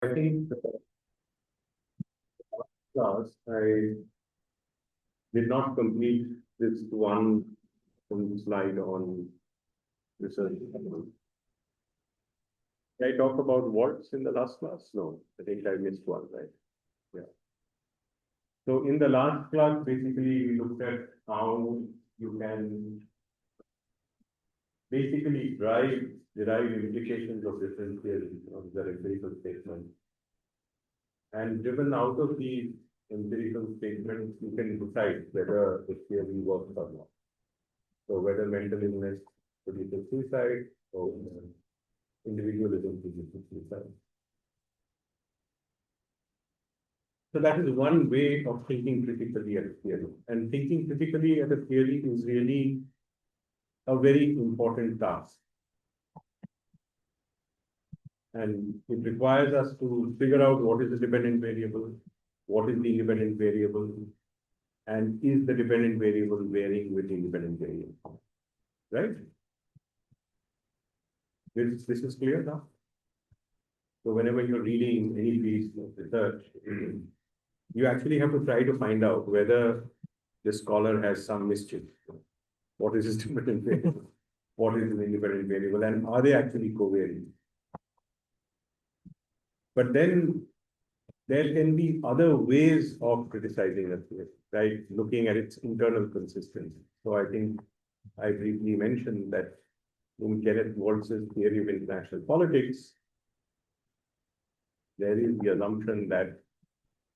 I think the class, I did not complete this one slide on research. Did I talk about words in the last class? No, I think I missed one, right? Yeah. So in the last class, basically, we looked at how you can basically derive implications of different theories of the empirical statement. And driven out of these empirical statements, you can decide whether the theory works or not. So whether mental illness produces suicide or individualism produces suicide. So that is one way of thinking critically at a theory. And thinking critically at a theory is really a very important task. And it requires us to figure out what is the dependent variable, what is the independent variable, and is the dependent variable varying with the independent variable, right? This is clear now? So whenever you're reading any piece of research, you actually have to try to find out whether the scholar has some mischief. What is his dependent variable? What is his independent variable? And are they actually covariant? But then there can be other ways of criticizing a theory, right? Looking at its internal consistency. So I think I briefly mentioned that in Kenneth Waltz's theory of international politics, there is the assumption that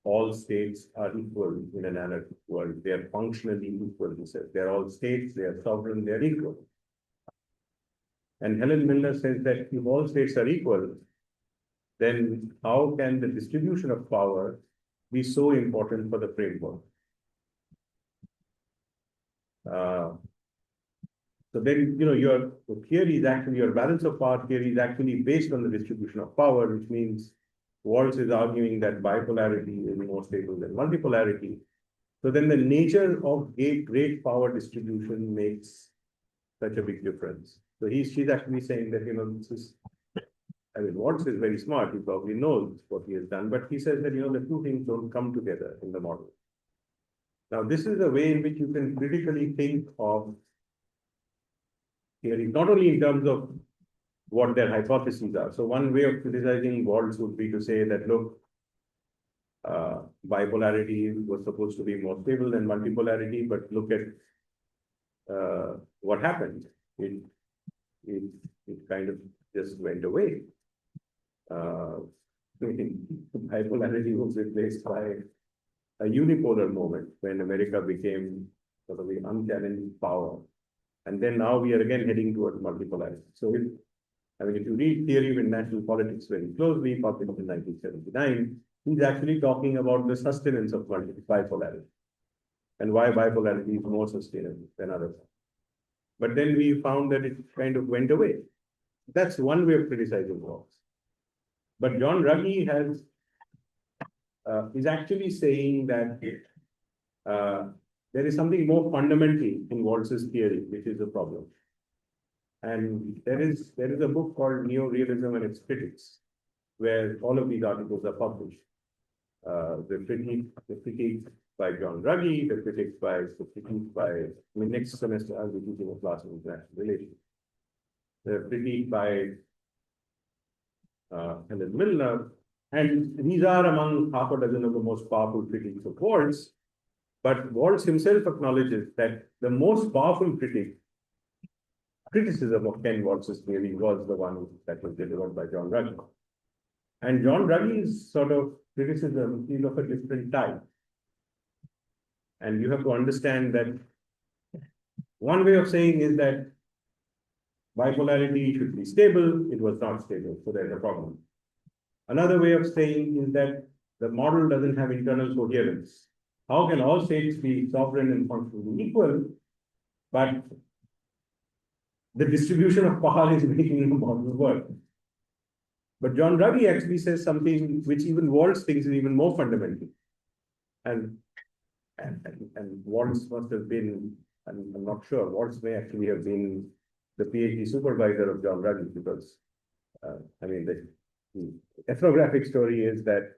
all states are equal in an anarchic world. They are functionally equal, he says. They're all states, they are sovereign, they're equal. And Helen Milner says that if all states are equal, then how can the distribution of power be so important for the framework? So then, your theory is actually, your balance of power theory is actually based on the distribution of power, which means Waltz is arguing that bipolarity is more stable than multipolarity. So then the nature of great power distribution makes such a big difference. So she's actually saying that, this is, Waltz is very smart. He probably knows what he has done, but he says that, the two things don't come together in the model. Now, this is a way in which you can critically think of theories, not only in terms of what their hypotheses are. So one way of criticizing Waltz would be to say that, look, bipolarity was supposed to be more stable than multipolarity, but look at what happened. It kind of just went away. Bipolarity was replaced by a unipolar moment when America became sort of the unchallenged power. And then now we are again heading towards multipolarity. So if you read Theory of International Politics very closely, published in 1979, he's actually talking about the sustenance of bipolarity and why bipolarity is more sustainable than others. But then we found that it kind of went away. That's one way of criticizing Waltz. But John Ruggie is actually saying that there is something more fundamental in Waltz's theory, which is a problem. And there is a book called Neorealism and Its Critics, where all of these articles are published. The critique by John Ruggie, the critique by next semester I'll be teaching a class in international relations. The critique by Helen Milner, and these are among half a dozen of the most powerful critiques of Waltz. But Waltz himself acknowledges that the most powerful criticism of Ken Waltz's theory was the one that was delivered by John Ruggie. And John Ruggie's sort of criticism is of a different type. And you have to understand that one way of saying is that bipolarity should be stable. It was not stable, so there's a problem. Another way of saying is that the model doesn't have internal coherence. How can all states be sovereign and functionally equal, but the distribution of power is making the model work? But John Ruggie actually says something which even Waltz thinks is even more fundamental. And Waltz must have been, I'm not sure, Waltz may actually have been the PhD supervisor of John Ruggie, because ethnographic story is that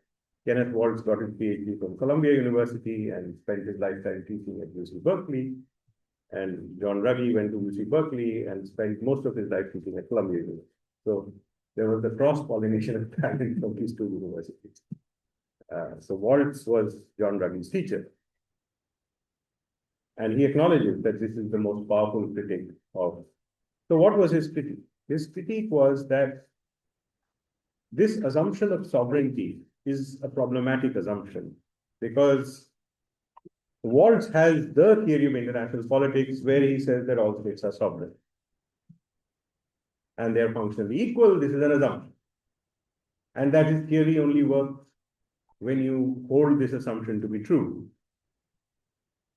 Kenneth Waltz got his PhD from Columbia University and spent his lifetime teaching at UC Berkeley. And John Ruggie went to UC Berkeley and spent most of his life teaching at Columbia University. So there was the cross-pollination of talent from these two universities. So Waltz was John Ruggie's teacher. And he acknowledges that this is the most powerful critique of. So what was his critique? His critique was that this assumption of sovereignty is a problematic assumption because Waltz has the theory of international politics where he says that all states are sovereign and they are functionally equal. This is an assumption. And that his theory only works when you hold this assumption to be true.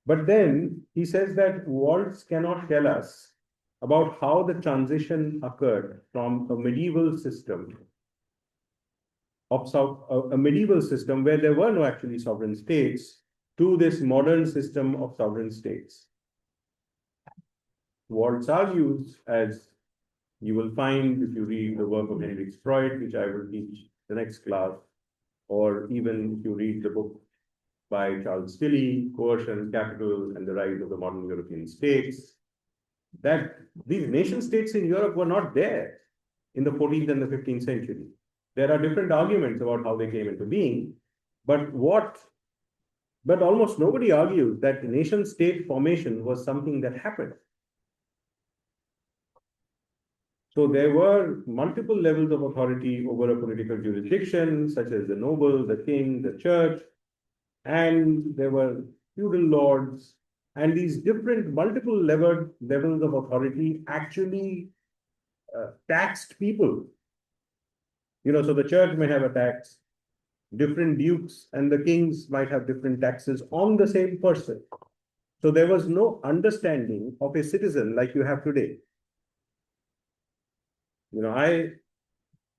But then he says that Waltz cannot tell us about how the transition occurred from a medieval system a medieval system where there were no actually sovereign states to this modern system of sovereign states. Waltz argues, as you will find if you read the work of Henrik Freud, which I will teach the next class, or even if you read the book by Charles Tilly, Coercion, Capital, and the Rise of the Modern European States, that these nation states in Europe were not there in the 14th and the 15th century. There are different arguments about how they came into being, but almost nobody argues that nation state formation was something that happened. So there were multiple levels of authority over a political jurisdiction, such as the noble, the king, the church, and there were feudal lords, and these different multiple levels of authority actually taxed people. So the church may have a tax, different dukes and the kings might have different taxes on the same person. So there was no understanding of a citizen like you have today. I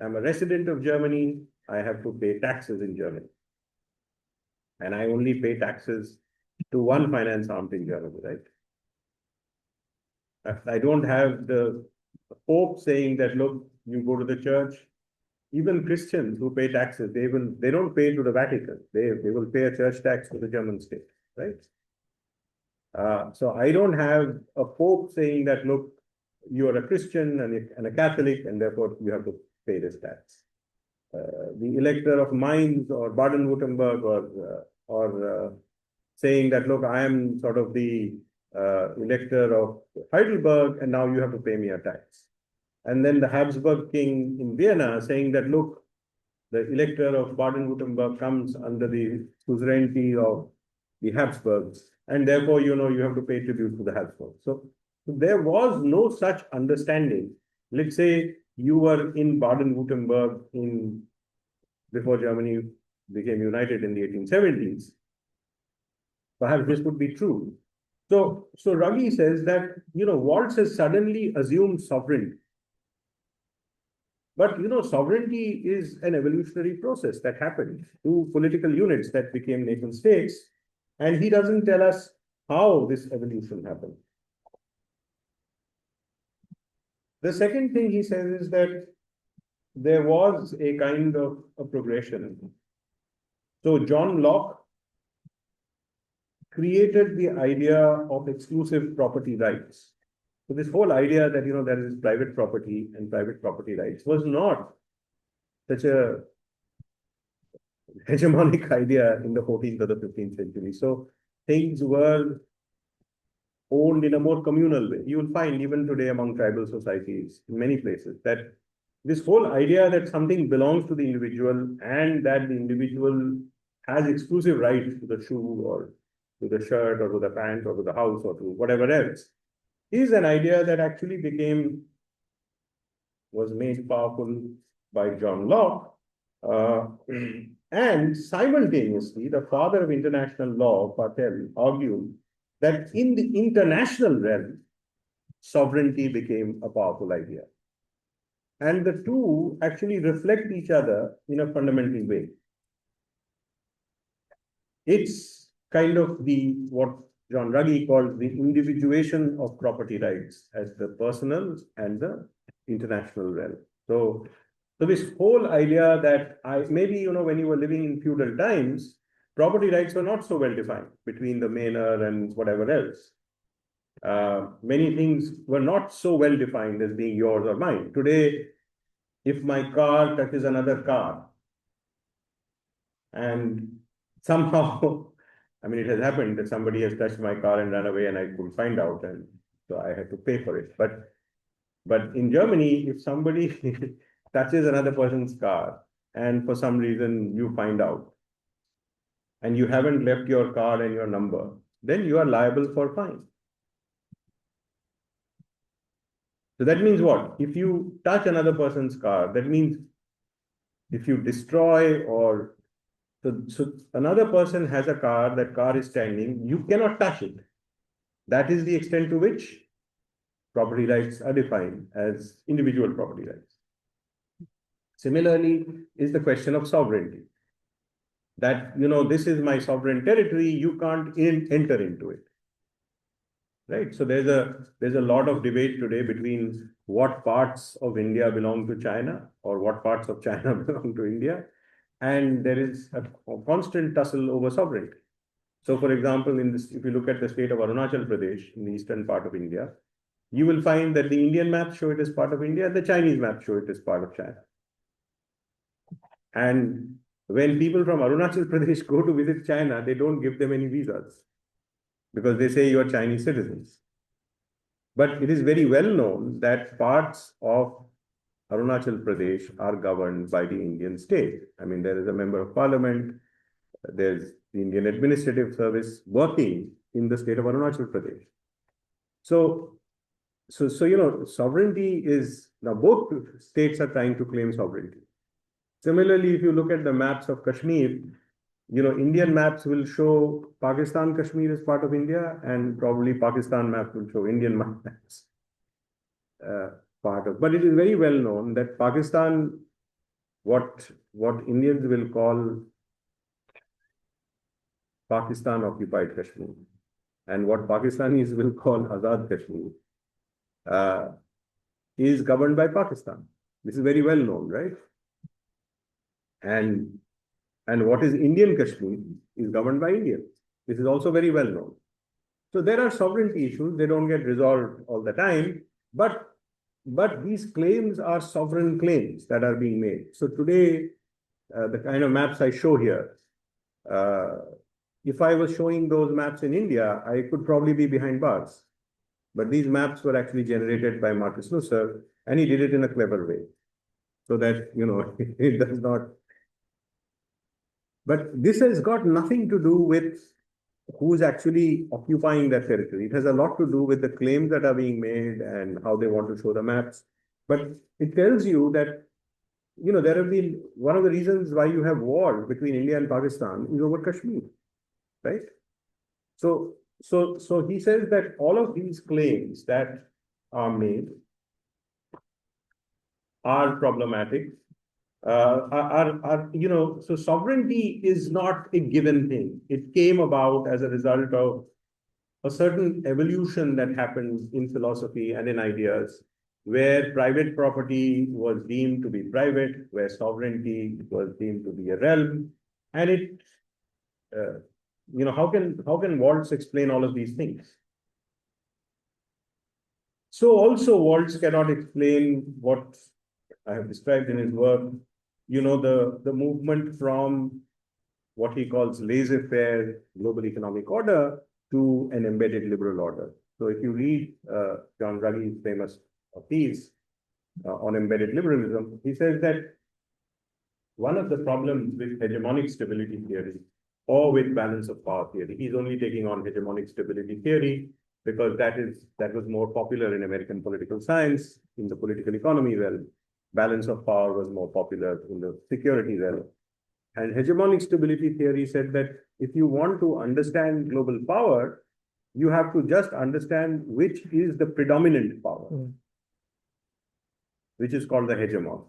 am a resident of Germany. I have to pay taxes in Germany. And I only pay taxes to one finance arm in Germany, right? I don't have the Pope saying that, look, you go to the church. Even Christians who pay taxes, they don't pay to the Vatican. They will pay a church tax to the German state, right? So I don't have a Pope saying that, look, you are a Christian and a Catholic, and therefore you have to pay this tax. The elector of Mainz or Baden-Württemberg or saying that, look, I am sort of the elector of Heidelberg, and now you have to pay me a tax. And then the Habsburg king in Vienna saying that, look, the elector of Baden-Württemberg comes under the suzerainty of the Habsburgs, and therefore, you have to pay tribute to the Habsburgs. So there was no such understanding. Let's say you were in Baden-Württemberg before Germany became united in the 1870s. Perhaps this would be true. So Ruggie says that, Waltz has suddenly assumed sovereignty. But, sovereignty is an evolutionary process that happened to political units that became nation states. And he doesn't tell us how this evolution happened. The second thing he says is that there was a kind of a progression. So John Locke created the idea of exclusive property rights. So this whole idea that, there is private property and private property rights was not such a hegemonic idea in the 14th or the 15th century. So things were owned in a more communal way. You will find even today among tribal societies in many places that this whole idea that something belongs to the individual and that the individual has exclusive rights to the shoe or to the shirt or to the pant or to the house or to whatever else is an idea that actually was made powerful by John Locke. And simultaneously, the father of international law, Patel, argued that in the international realm, sovereignty became a powerful idea. And the two actually reflect each other in a fundamental way. It's kind of what John Ruggie calls the individuation of property rights as the personal and the international realm. So So this whole idea that maybe, when you were living in feudal times, property rights were not so well defined between the manor and whatever else. Many things were not so well defined as being yours or mine. Today, if my car touches another car, and somehow, I mean, it has happened that somebody has touched my car and run away, and I could find out, and so I had to pay for it. But in Germany, if somebody touches another person's car, and for some reason you find out, and you haven't left your card and your number, then you are liable for fine. So that means what? If you touch another person's car, that means if you destroy or so another person has a car, that car is standing, you cannot touch it. That is the extent to which property rights are defined as individual property rights. Similarly, is the question of sovereignty. That, this is my sovereign territory, you can't enter into it. Right? So there's a lot of debate today between what parts of India belong to China or what parts of China belong to India. And there is a constant tussle over sovereignty. So, for example, if you look at the state of Arunachal Pradesh in the eastern part of India, you will find that the Indian maps show it as part of India, the Chinese maps show it as part of China. And when people from Arunachal Pradesh go to visit China, they don't give them any visas because they say you are Chinese citizens. But it is very well known that parts of Arunachal Pradesh are governed by the Indian state. I mean, there is a member of parliament, there's the Indian Administrative Service working in the state of Arunachal Pradesh. So, sovereignty is, now both states are trying to claim sovereignty. Similarly, if you look at the maps of Kashmir, Indian maps will show Pakistan Kashmir as part of India, and probably Pakistan map will show Indian maps part of. But it is very well known that Pakistan, what Indians will call Pakistan occupied Kashmir, and what Pakistanis will call Azad Kashmir, is governed by Pakistan. This is very well known, right? And what is Indian Kashmir is governed by India. This is also very well known. So there are sovereignty issues. They don't get resolved all the time, but these claims are sovereign claims that are being made. So today, the kind of maps I show here, if I was showing those maps in India, I could probably be behind bars. But these maps were actually generated by Marcus Lusser, and he did it in a clever way, so that, it does not. But this has got nothing to do with who's actually occupying that territory. It has a lot to do with the claims that are being made and how they want to show the maps. But it tells you that, there have been, one of the reasons why you have war between India and Pakistan is over Kashmir, right? So he says that all of these claims that are made are problematic. So sovereignty is not a given thing. It came about as a result of a certain evolution that happens in philosophy and in ideas, where private property was deemed to be private, where sovereignty was deemed to be a realm, and it, how can Waltz explain all of these things? So also Waltz cannot explain what I have described in his work, the movement from what he calls laissez-faire global economic order to an embedded liberal order. So if you read John Ruggie's famous piece on embedded liberalism, he says that one of the problems with hegemonic stability theory or with balance of power theory, he's only taking on hegemonic stability theory because that was more popular in American political science, in the political economy realm. Balance of power was more popular in the security realm. And hegemonic stability theory said that if you want to understand global power, you have to just understand which is the predominant power, which is called the hegemon.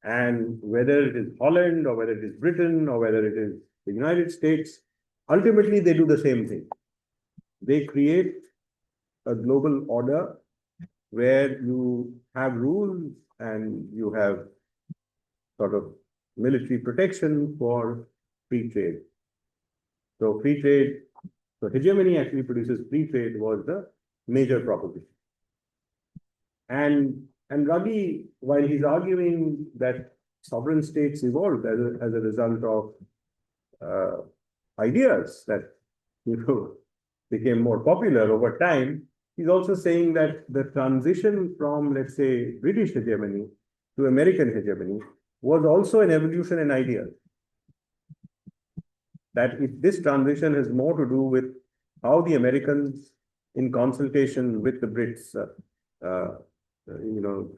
And whether it is Holland or whether it is Britain or whether it is the United States, ultimately they do the same thing. They create a global order where you have rules and you have sort of military protection for free trade. So free trade, so hegemony actually produces free trade was the major proposition. And Ruggie, while he's arguing that sovereign states evolved as a result of ideas that became more popular over time, he's also saying that the transition from, let's say, British hegemony to American hegemony was also an evolution in ideas. That if this transition has more to do with how the Americans, in consultation with the Brits,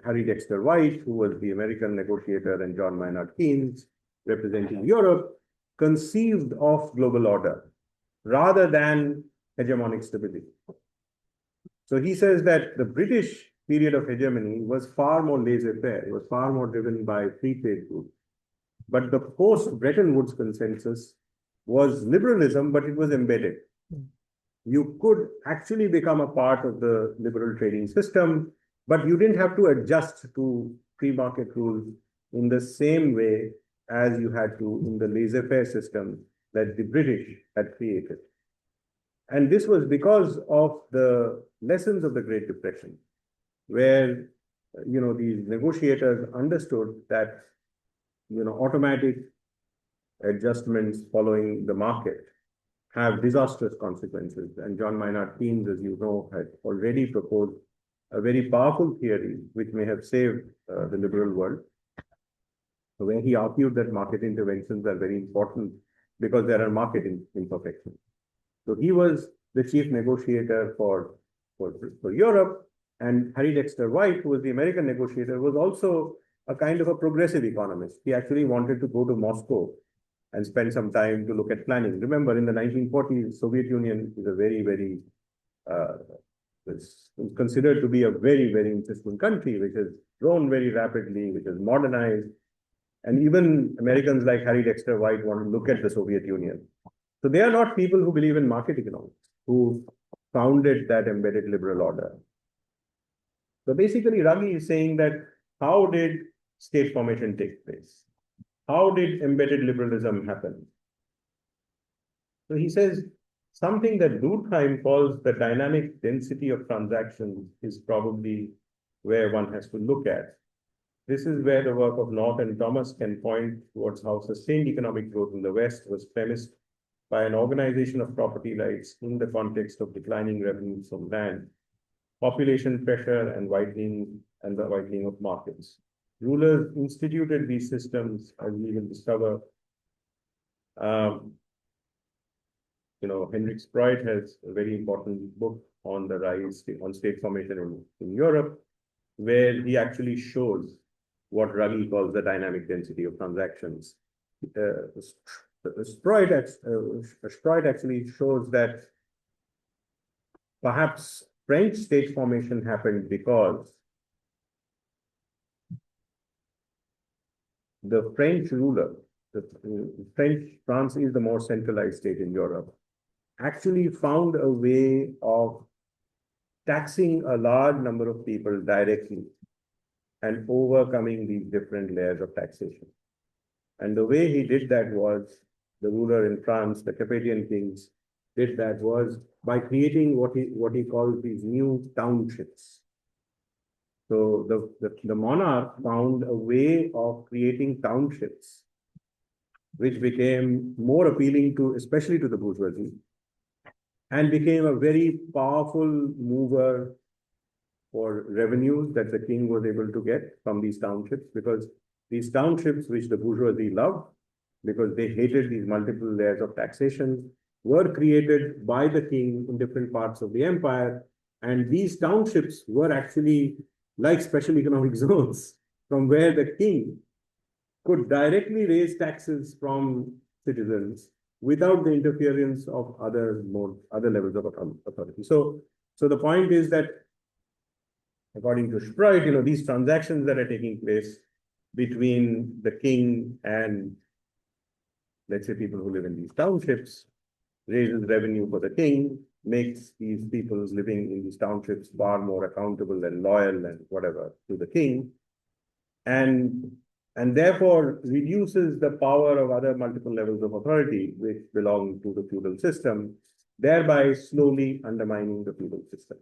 Harry Dexter White, who was the American negotiator, and John Maynard Keynes, representing Europe, conceived of global order rather than hegemonic stability. So he says that the British period of hegemony was far more laissez-faire. It was far more driven by free trade groups. But the post-Bretton Woods consensus was liberalism, but it was embedded. You could actually become a part of the liberal trading system, but you didn't have to adjust to free market rules in the same way as you had to in the laissez-faire system that the British had created. And this was because of the lessons of the Great Depression, where these negotiators understood that automatic adjustments following the market have disastrous consequences. And John Maynard Keynes, as you know, had already proposed a very powerful theory which may have saved the liberal world, where he argued that market interventions are very important because there are market imperfections. So he was the chief negotiator for Europe, and Harry Dexter White, who was the American negotiator, was also a kind of a progressive economist. He actually wanted to go to Moscow and spend some time to look at planning. Remember, in the 1940s, Soviet Union is a very, was considered to be a very, very interesting country, which has grown very rapidly, which has modernized. And even Americans like Harry Dexter White want to look at the Soviet Union. So they are not people who believe in market economics, who founded that embedded liberal order. So basically, Ruggie is saying that how did state formation take place? How did embedded liberalism happen? So he says something that Durkheim calls the dynamic density of transactions is probably where one has to look at. This is where the work of North and Thomas can point towards how sustained economic growth in the West was premised by an organization of property rights in the context of declining revenues from land, population pressure, and the widening of markets. Rulers instituted these systems, as we will discover. Henrik Sprout has a very important book on the rise on state formation in Europe, where he actually shows what Ruggie calls the dynamic density of transactions. Sprout actually shows that perhaps French state formation happened because the French ruler, France is the more centralized state in Europe, actually found a way of taxing a large number of people directly and overcoming these different layers of taxation. And the way he did that was, the ruler in France, the Capetian kings, did that was by creating what he called these new townships. So the monarch found a way of creating townships, which became more appealing to, especially to the bourgeoisie, and became a very powerful mover for revenues that the king was able to get from these townships, because these townships, which the bourgeoisie loved, because they hated these multiple layers of taxation, were created by the king in different parts of the empire. And these townships were actually like special economic zones from where the king could directly raise taxes from citizens without the interference of other levels of authority. So the point is that, according to Sprout, these transactions that are taking place between the king and, let's say, people who live in these townships, raises revenue for the king, makes these people living in these townships far more accountable and loyal and whatever to the king. and therefore reduces the power of other multiple levels of authority which belong to the feudal system, thereby slowly undermining the feudal system.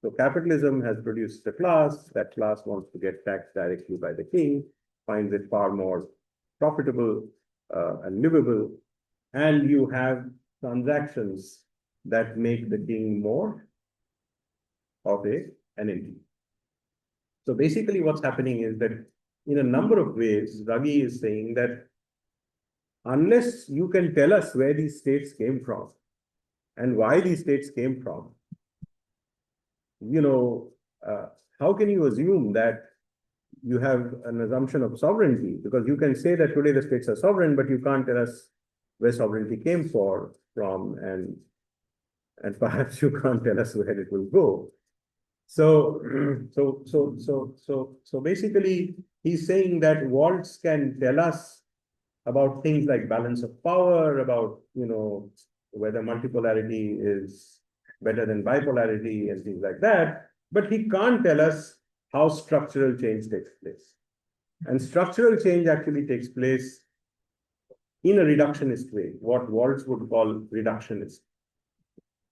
So capitalism has produced a class. That class wants to get taxed directly by the king, finds it far more profitable and livable, and you have transactions that make the king more of an entity. So basically what's happening is that in a number of ways, Ragi is saying that unless you can tell us where these states came from and why these states came from, how can you assume that you have an assumption of sovereignty? Because you can say that today the states are sovereign, but you can't tell us where sovereignty came from, and perhaps you can't tell us where it will go. So basically, he's saying that Waltz can tell us about things like balance of power, about whether multipolarity is better than bipolarity and things like that, but he can't tell us how structural change takes place. And structural change actually takes place in a reductionist way, what Waltz would call reductionist,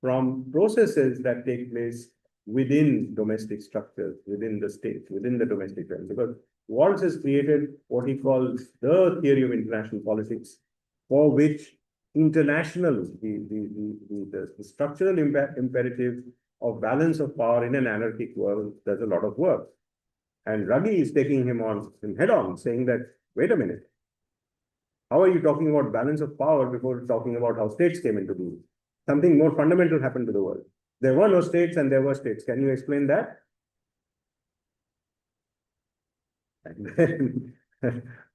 from processes that take place within domestic structures, within the state, within the domestic realm. Because Waltz has created what he calls the theory of international politics, for which international, the structural imperative of balance of power in an anarchic world does a lot of work. And Ragi is taking him head on, saying that, wait a minute, how are you talking about balance of power before talking about how states came into being? Something more fundamental happened to the world. There were no states and there were states. Can you explain that? And then,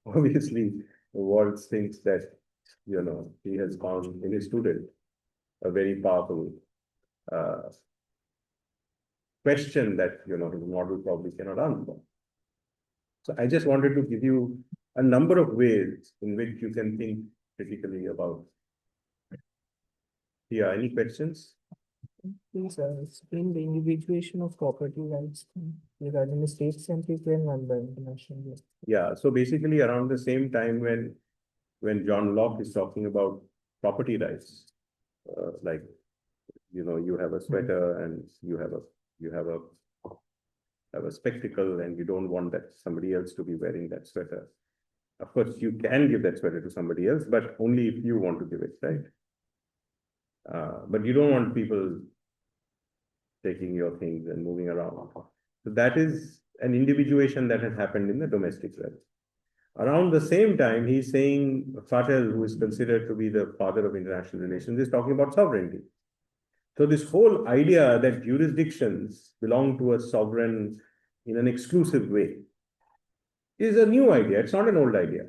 obviously, Waltz thinks that, he has found in his student a very powerful question that, his model probably cannot answer. So I just wanted to give you a number of ways in which you can think critically about. Yeah, any questions? Please explain the individuation of property rights regarding the state-centric and the international law. Yeah, so basically around the same time when John Locke is talking about property rights, like you have a sweater and you have a spectacle and you don't want that somebody else to be wearing that sweater. Of course, you can give that sweater to somebody else, but only if you want to give it, right? But you don't want people taking your things and moving around. So that is an individuation that has happened in the domestic realm. Around the same time, he's saying, Vattel, who is considered to be the father of international relations, is talking about sovereignty. So this whole idea that jurisdictions belong to a sovereign in an exclusive way is a new idea. It's not an old idea.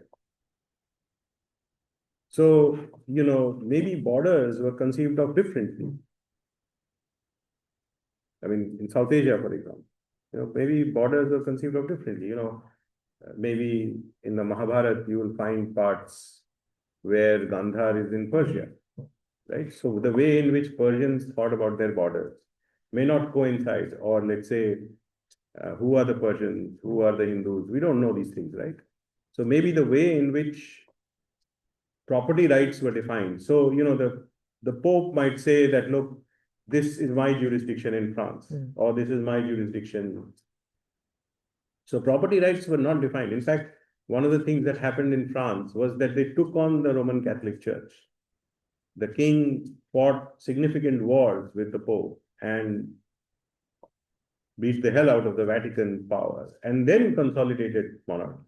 So, maybe borders were conceived of differently. I mean, in South Asia, for example, maybe borders were conceived of differently. Maybe in the Mahabharata, you will find parts where Gandhar is in Persia, right? So the way in which Persians thought about their borders may not coincide, or let's say, who are the Persians, who are the Hindus? We don't know these things, right? So maybe the way in which property rights were defined. So, the Pope might say that, look, this is my jurisdiction in France, or this is my jurisdiction. So property rights were not defined. In fact, one of the things that happened in France was that they took on the Roman Catholic Church. The king fought significant wars with the Pope and beat the hell out of the Vatican power and then consolidated monarchy.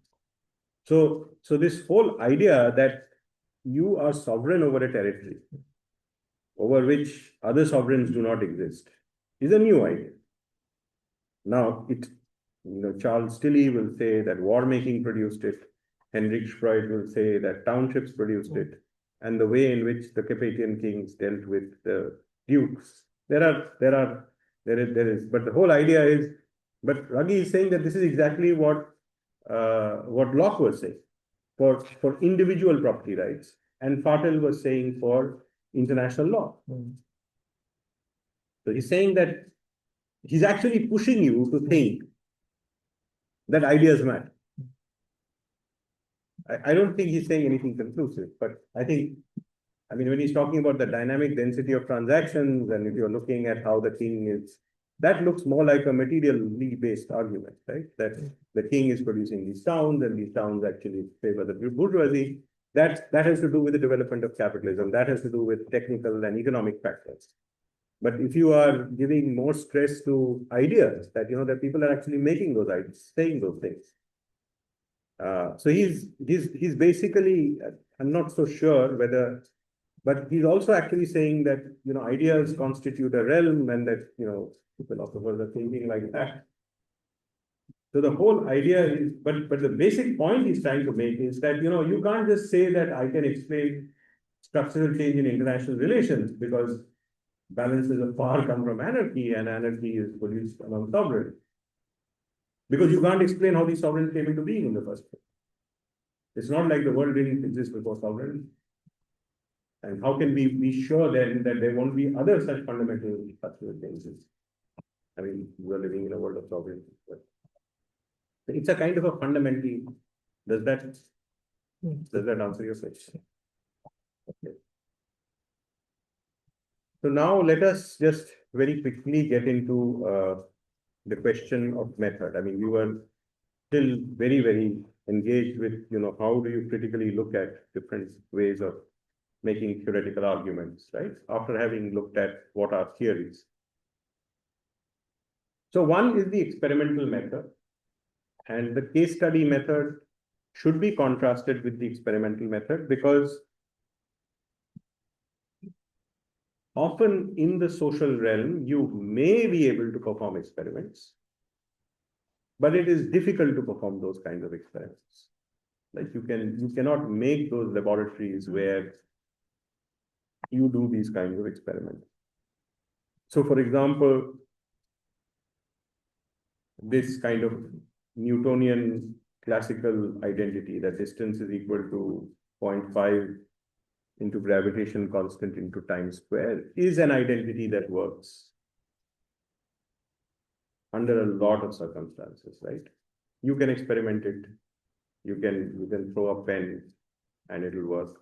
So this whole idea that you are sovereign over a territory over which other sovereigns do not exist is a new idea. Now, Charles Tilley will say that war making produced it. Heinrich Freud will say that townships produced it. And the way in which the Carpathian kings dealt with the dukes. There is, but the whole idea is, but Ragi is saying that this is exactly what Locke was saying for individual property rights, and Vattel was saying for international law. So he's saying that he's actually pushing you to think that ideas matter. I don't think he's saying anything conclusive, but I think, I mean, when he's talking about the dynamic density of transactions, and if you're looking at how the king is, that looks more like a materially based argument, right? That the king is producing these towns, and these towns actually favor the bourgeoisie. That has to do with the development of capitalism. That has to do with technical and economic factors. But if you are giving more stress to ideas, that that people are actually making those ideas, saying those things. So he's basically, I'm not so sure whether, but he's also actually saying that ideas constitute a realm, and that philosophers are thinking like that. So the whole idea is, but the basic point he's trying to make is that you can't just say that I can explain structural change in international relations, because balances of power come from anarchy, and anarchy is produced among sovereigns. Because you can't explain how these sovereigns came into being in the first place. It's not like the world didn't exist before sovereignty. And how can we be sure then that there won't be other such fundamental structural changes? I mean, we're living in a world of sovereignty. But it's a kind of a fundamental. Does that answer your question? Okay. So now let us just very quickly get into the question of method. I mean, we were still very, very engaged with, how do you critically look at different ways of making theoretical arguments, right? After having looked at what are theories. So one is the experimental method, and the case study method should be contrasted with the experimental method, because often in the social realm, you may be able to perform experiments, but it is difficult to perform those kinds of experiments. Like you cannot make those laboratories where you do these kinds of experiments. So for example, this kind of Newtonian classical identity, that distance is equal to 0.5 into gravitation constant into time square, is an identity that works under a lot of circumstances, right? You can experiment it. You can throw a pen and it'll work.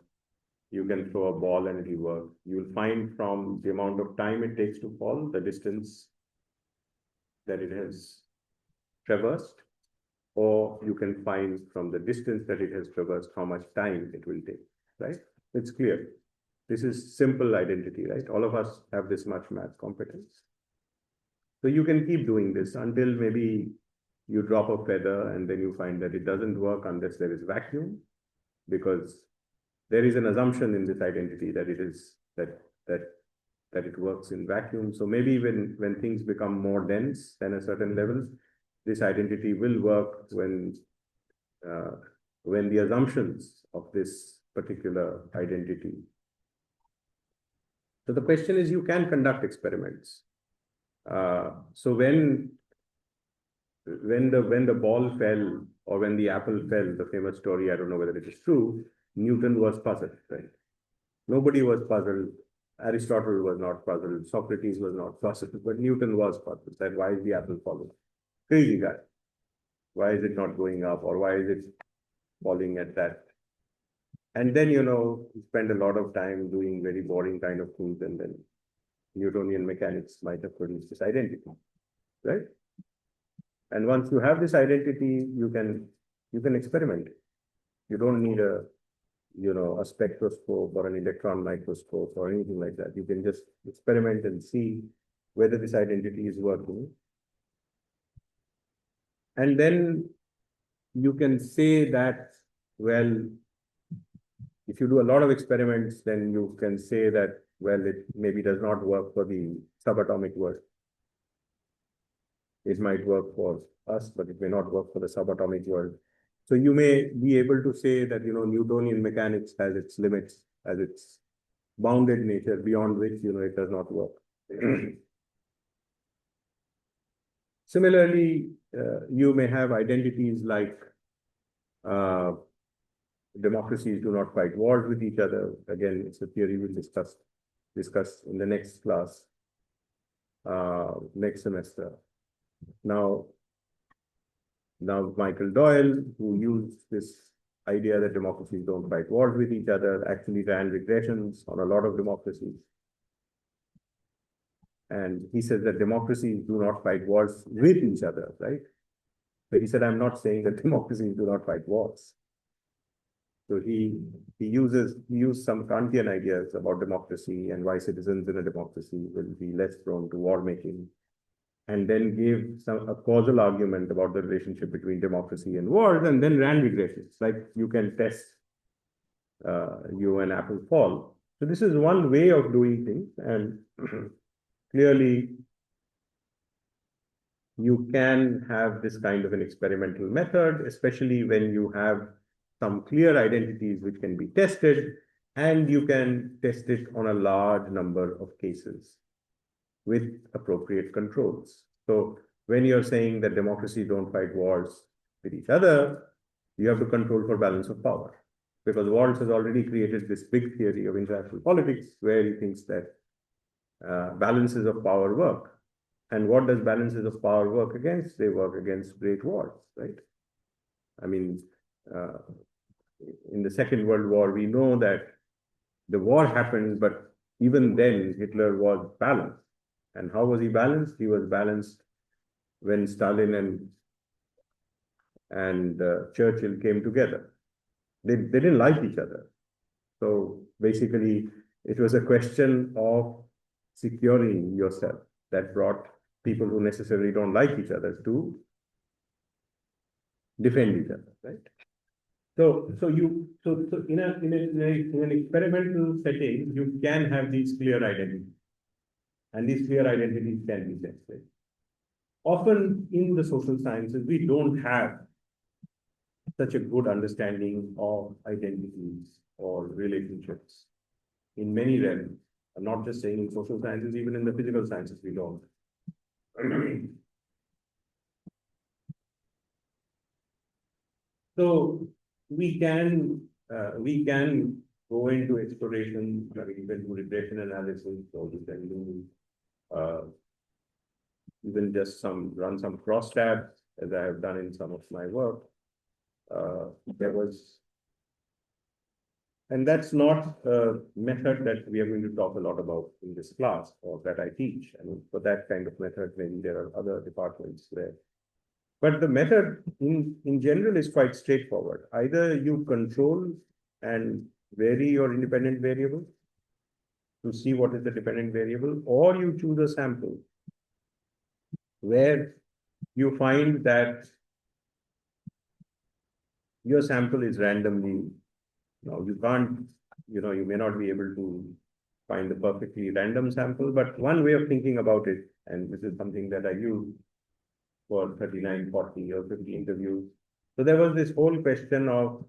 You can throw a ball and it'll work. You'll find from the amount of time it takes to fall, the distance that it has traversed, or you can find from the distance that it has traversed how much time it will take, right? It's clear. This is simple identity, right? All of us have this much math competence. So you can keep doing this until maybe you drop a feather and then you find that it doesn't work unless there is vacuum, because there is an assumption in this identity that it is that it works in vacuum. So maybe when things become more dense than a certain level, this identity will work when the assumptions of this particular identity. So the question is, you can conduct experiments. So when the ball fell, or when the apple fell, the famous story, I don't know whether it is true, Newton was puzzled, right? Nobody was puzzled. Aristotle was not puzzled. Socrates was not puzzled, but Newton was puzzled. That why is the apple falling? Crazy guy. Why is it not going up, or why is it falling at that? And then, he spent a lot of time doing very boring kind of things, and then Newtonian mechanics might have produced this identity, right? And once you have this identity, you can experiment. You don't need a spectroscope or an electron microscope or anything like that. You can just experiment and see whether this identity is working. And then you can say that, well, if you do a lot of experiments, then you can say that, well, it maybe does not work for the subatomic world. It might work for us, but it may not work for the subatomic world. So you may be able to say that, Newtonian mechanics has its limits, has its bounded nature, beyond which, it does not work. Similarly, you may have identities like democracies do not fight wars with each other. Again, it's a theory we'll discuss in the next class, next semester. Now Michael Doyle, who used this idea that democracies don't fight wars with each other, actually ran regressions on a lot of democracies. And he says that democracies do not fight wars with each other, right? But he said, I'm not saying that democracies do not fight wars. So he used some Kantian ideas about democracy and why citizens in a democracy will be less prone to war making, and then gave a causal argument about the relationship between democracy and wars, and then ran regressions, like you can test you and apple fall. So this is one way of doing things, and clearly you can have this kind of an experimental method, especially when you have some clear identities which can be tested, and you can test it on a large number of cases with appropriate controls. So when you're saying that democracy don't fight wars with each other, you have to control for balance of power. Because Waltz has already created this big theory of international politics where he thinks that balances of power work. And what does balances of power work against? They work against great wars, right? I mean, in the Second World War, we know that the war happened, but even then Hitler was balanced. And how was he balanced? He was balanced when Stalin and Churchill came together. They didn't like each other. So basically, it was a question of securing yourself that brought people who necessarily don't like each other to defend each other, right? So in an experimental setting, you can have these clear identities, and these clear identities can be tested. Often in the social sciences, we don't have such a good understanding of identities or relationships in many realms. I'm not just saying in social sciences, even in the physical sciences, we don't. So we can go into exploration, we can do regression analysis, or we can do even just run some crosstabs, as I have done in some of my work. And that's not a method that we are going to talk a lot about in this class or that I teach. I mean, for that kind of method, maybe there are other departments where. But the method in general is quite straightforward. Either you control and vary your independent variable to see what is the dependent variable, or you choose a sample where you find that your sample is randomly. Now, you can't, you may not be able to find the perfectly random sample, but one way of thinking about it, and this is something that I use for 39, 40 or 50 interviews. So there was this whole question of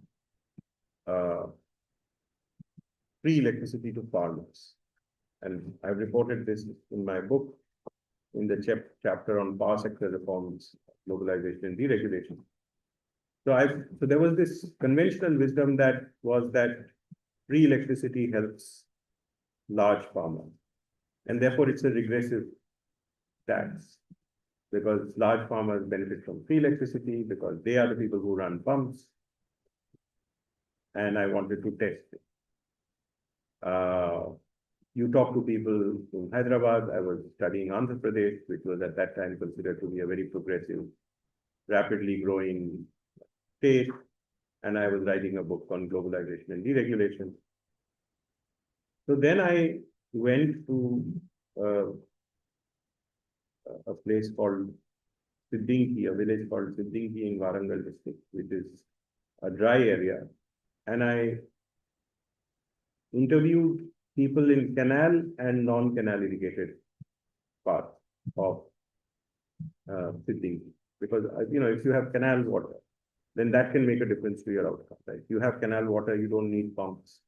free electricity to farmers. And I've reported this in my book in the chapter on power sector reforms, globalization and deregulation. So there was this conventional wisdom that free electricity helps large farmers, and therefore it's a regressive tax because large farmers benefit from free electricity because they are the people who run pumps, and I wanted to test it. You talk to people in Hyderabad. I was studying Andhra Pradesh, which was at that time considered to be a very progressive, rapidly growing state, and I was writing a book on globalization and deregulation. So then I went to a place called Siddinki, a village called Siddinki in Warangal district, which is a dry area. And I interviewed people in canal and non-canal irrigated parts of Siddinki. Because, if you have canal water, then that can make a difference to your outcome, right? You have canal water, you don't need pumps.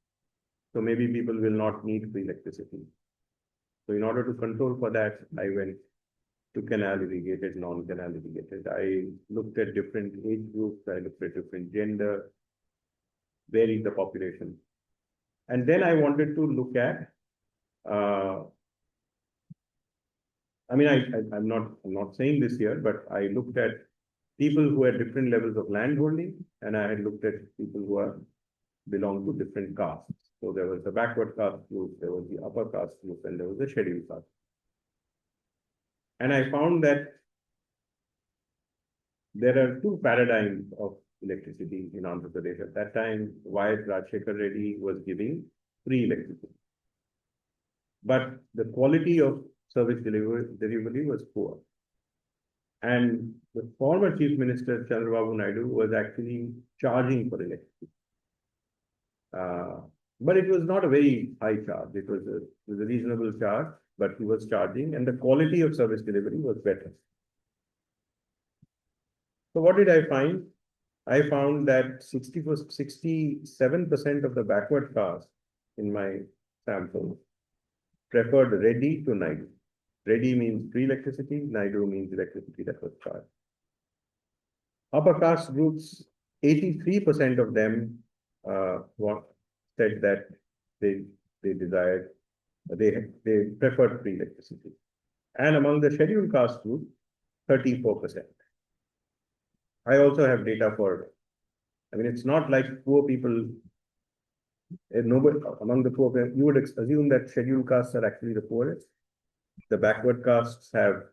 So maybe people will not need free electricity. So in order to control for that, I went to canal irrigated, non-canal irrigated. I looked at different age groups, I looked at different gender, varied the population. And then I wanted to look at, I'm not saying this here, but I looked at people who had different levels of land holding, and I had looked at people who belong to different castes. So there was the backward caste group, there was the upper caste group, and there was the scheduled caste. And I found that there are two paradigms of electricity in Andhra Pradesh. At that time, Y.S. Rajshekar Reddy was giving free electricity. But the quality of service delivery was poor. And the former Chief Minister, Chandrababu Naidu, was actually charging for electricity. But it was not a very high charge. It was a reasonable charge, but he was charging, and the quality of service delivery was better. So what did I find? I found that 67% of the backward caste in my sample preferred Reddy to Naidu. Reddy means free electricity, Naidu means electricity that was charged. Upper caste groups, 83% of them said that they desired, they preferred free electricity. And among the scheduled caste group, 34%. I also have data for, I mean, it's not like poor people, nobody among the poor, you would assume that scheduled castes are actually the poorest. The backward castes have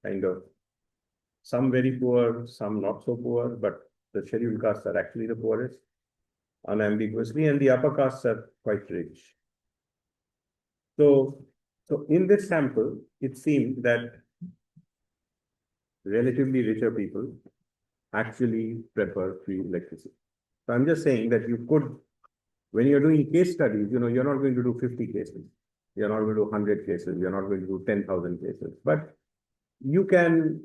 kind of some very poor, some not so poor, but the scheduled castes are actually the poorest, unambiguously, and the upper castes are quite rich. So in this sample, it seemed that relatively richer people actually prefer free electricity. So I'm just saying that you could, when you're doing case studies, you're not going to do 50 cases. You're not going to do 100 cases. You're not going to do 10,000 cases. But you can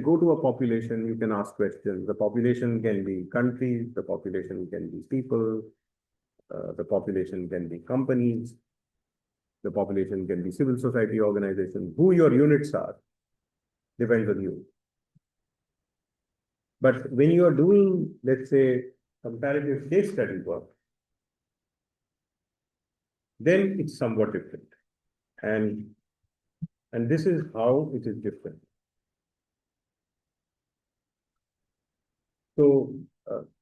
go to a population, you can ask questions. The population can be countries, the population can be people, the population can be companies, the population can be civil society organizations. Who your units are depends on you. But when you are doing, let's say, comparative case study work, then it's somewhat different. And this is how it is different. So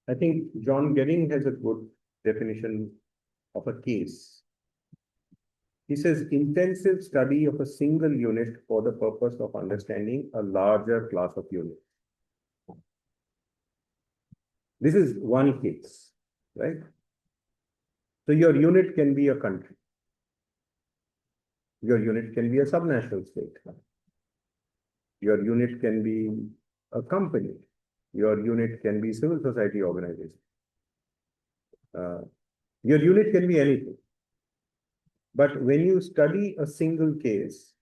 I think John Gering has a good definition of a case. He says, intensive study of a single unit for the purpose of understanding a larger class of units. This is one case, right? So your unit can be a country. Your unit can be a subnational state. Your unit can be a company. Your unit can be civil society organization. Your unit can be anything. But when you study a single case,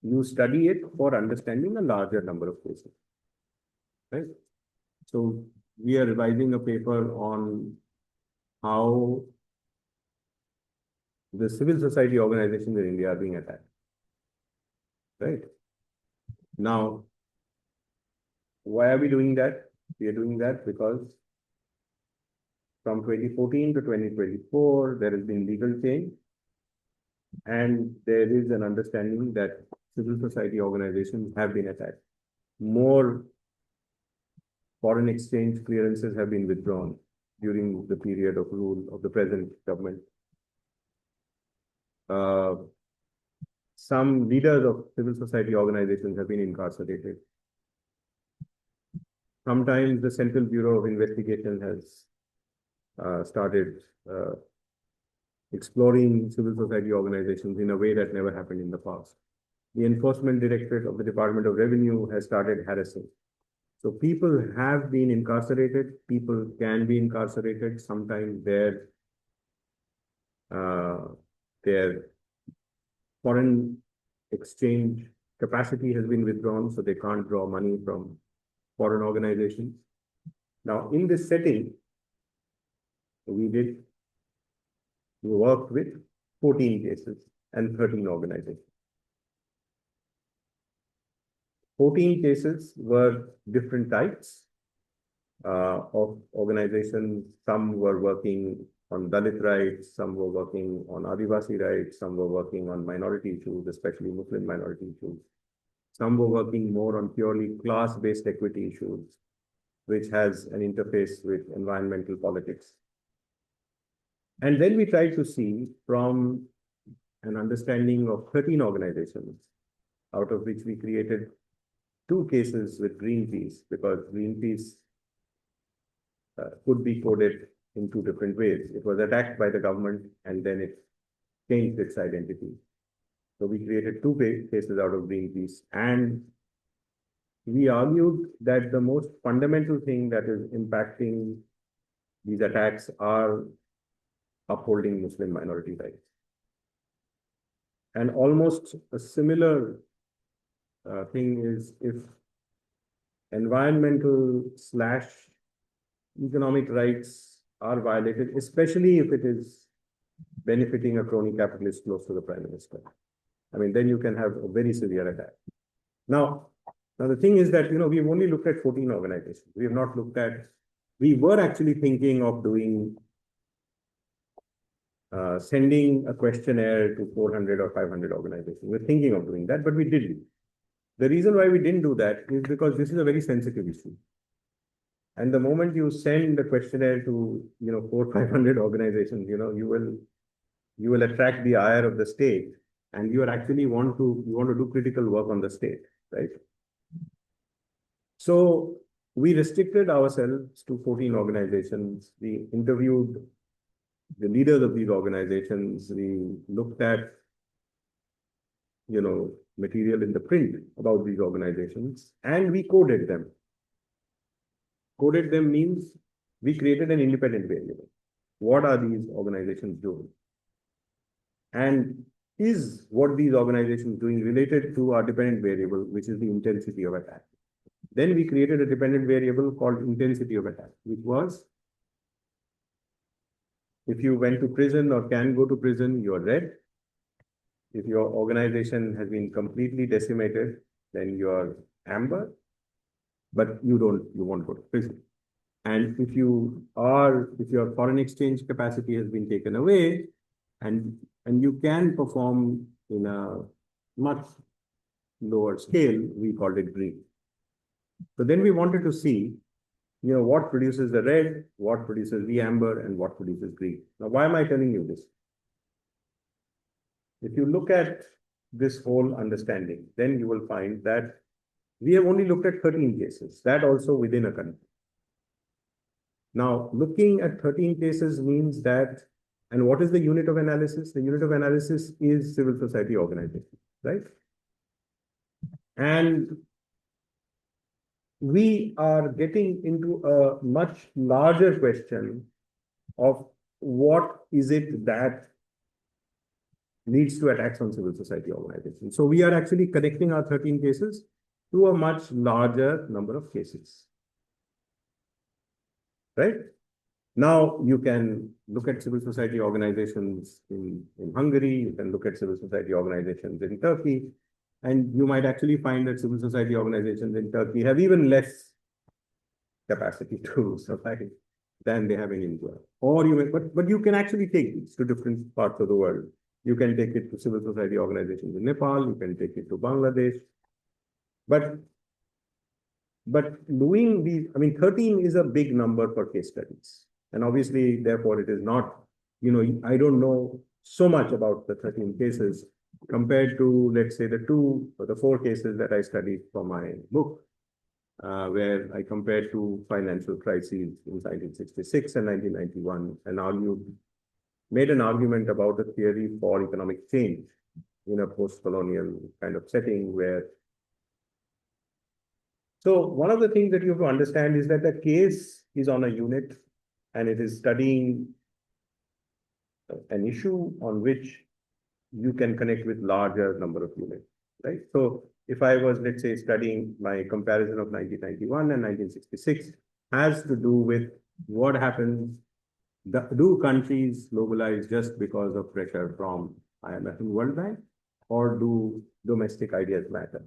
you study it for understanding a larger number of cases, right? So we are revising a paper on how the civil society organizations in India are being attacked, right? Now, why are we doing that? We are doing that because from 2014 to 2024, there has been legal change, and there is an understanding that civil society organizations have been attacked. More foreign exchange clearances have been withdrawn during the period of rule of the present government. Some leaders of civil society organizations have been incarcerated. Sometimes the Central Bureau of Investigation has started exploring civil society organizations in a way that never happened in the past. The Enforcement Directorate of the Department of Revenue has started harassing. So people have been incarcerated, people can be incarcerated, sometimes their foreign exchange capacity has been withdrawn, so they can't draw money from foreign organizations. Now, in this setting, we worked with 14 cases and 13 organizations. 14 cases were different types of organizations. Some were working on Dalit rights, some were working on Adivasi rights, some were working on minority issues, especially Muslim minority issues. Some were working more on purely class-based equity issues, which has an interface with environmental politics. And then we tried to see from an understanding of 13 organizations, out of which we created 2 cases with Greenpeace, because Greenpeace could be coded in 2 different ways. It was attacked by the government and then it changed its identity. So we created 2 cases out of Greenpeace, and we argued that the most fundamental thing that is impacting these attacks are upholding Muslim minority rights. And almost a similar thing is if environmental / economic rights are violated, especially if it is benefiting a crony capitalist close to the prime minister. I mean, then you can have a very severe attack. Now the thing is that, we've only looked at 14 organizations. We have not looked at, we were actually thinking of doing, sending a questionnaire to 400 or 500 organizations. We're thinking of doing that, but we didn't. The reason why we didn't do that is because this is a very sensitive issue. And the moment you send a questionnaire to, 400-500 organizations, you will attract the ire of the state, and you actually want to do critical work on the state, right? So we restricted ourselves to 14 organizations. We interviewed the leaders of these organizations. We looked at, material in the print about these organizations, and we coded them. Coded them means we created an independent variable. What are these organizations doing? And is what these organizations doing related to our dependent variable, which is the intensity of attack? Then we created a dependent variable called intensity of attack, which was if you went to prison or can go to prison, you're red. If your organization has been completely decimated, then you're amber, but you won't go to prison. And if your foreign exchange capacity has been taken away, and you can perform in a much lower scale, we called it green. So then we wanted to see, what produces the red, what produces the amber, and what produces green. Now, why am I telling you this? If you look at this whole understanding, then you will find that we have only looked at 13 cases, that also within a country. Now, looking at 13 cases means that, and what is the unit of analysis? The unit of analysis is civil society organization, right? And we are getting into a much larger question of what is it that leads to attacks on civil society organizations. So we are actually connecting our 13 cases to a much larger number of cases, right? Now you can look at civil society organizations in Hungary, you can look at civil society organizations in Turkey, and you might actually find that civil society organizations in Turkey have even less capacity to survive than they have in India. Or you may, but you can actually take these to different parts of the world. You can take it to civil society organizations in Nepal, you can take it to Bangladesh. But doing these, 13 is a big number for case studies. And obviously, therefore, it is not, I don't know so much about the 13 cases compared to, let's say, the 2 or the 4 cases that I studied for my book, where I compared 2 financial crises in 1966 and 1991 and made an argument about a theory for economic change in a post-colonial kind of setting where. So one of the things that you have to understand is that the case is on a unit and it is studying an issue on which you can connect with larger number of units, right? So if I was, let's say, studying my comparison of 1991 and 1966 has to do with what happens. Do countries globalize just because of pressure from IMF and World Bank, or do domestic ideas matter?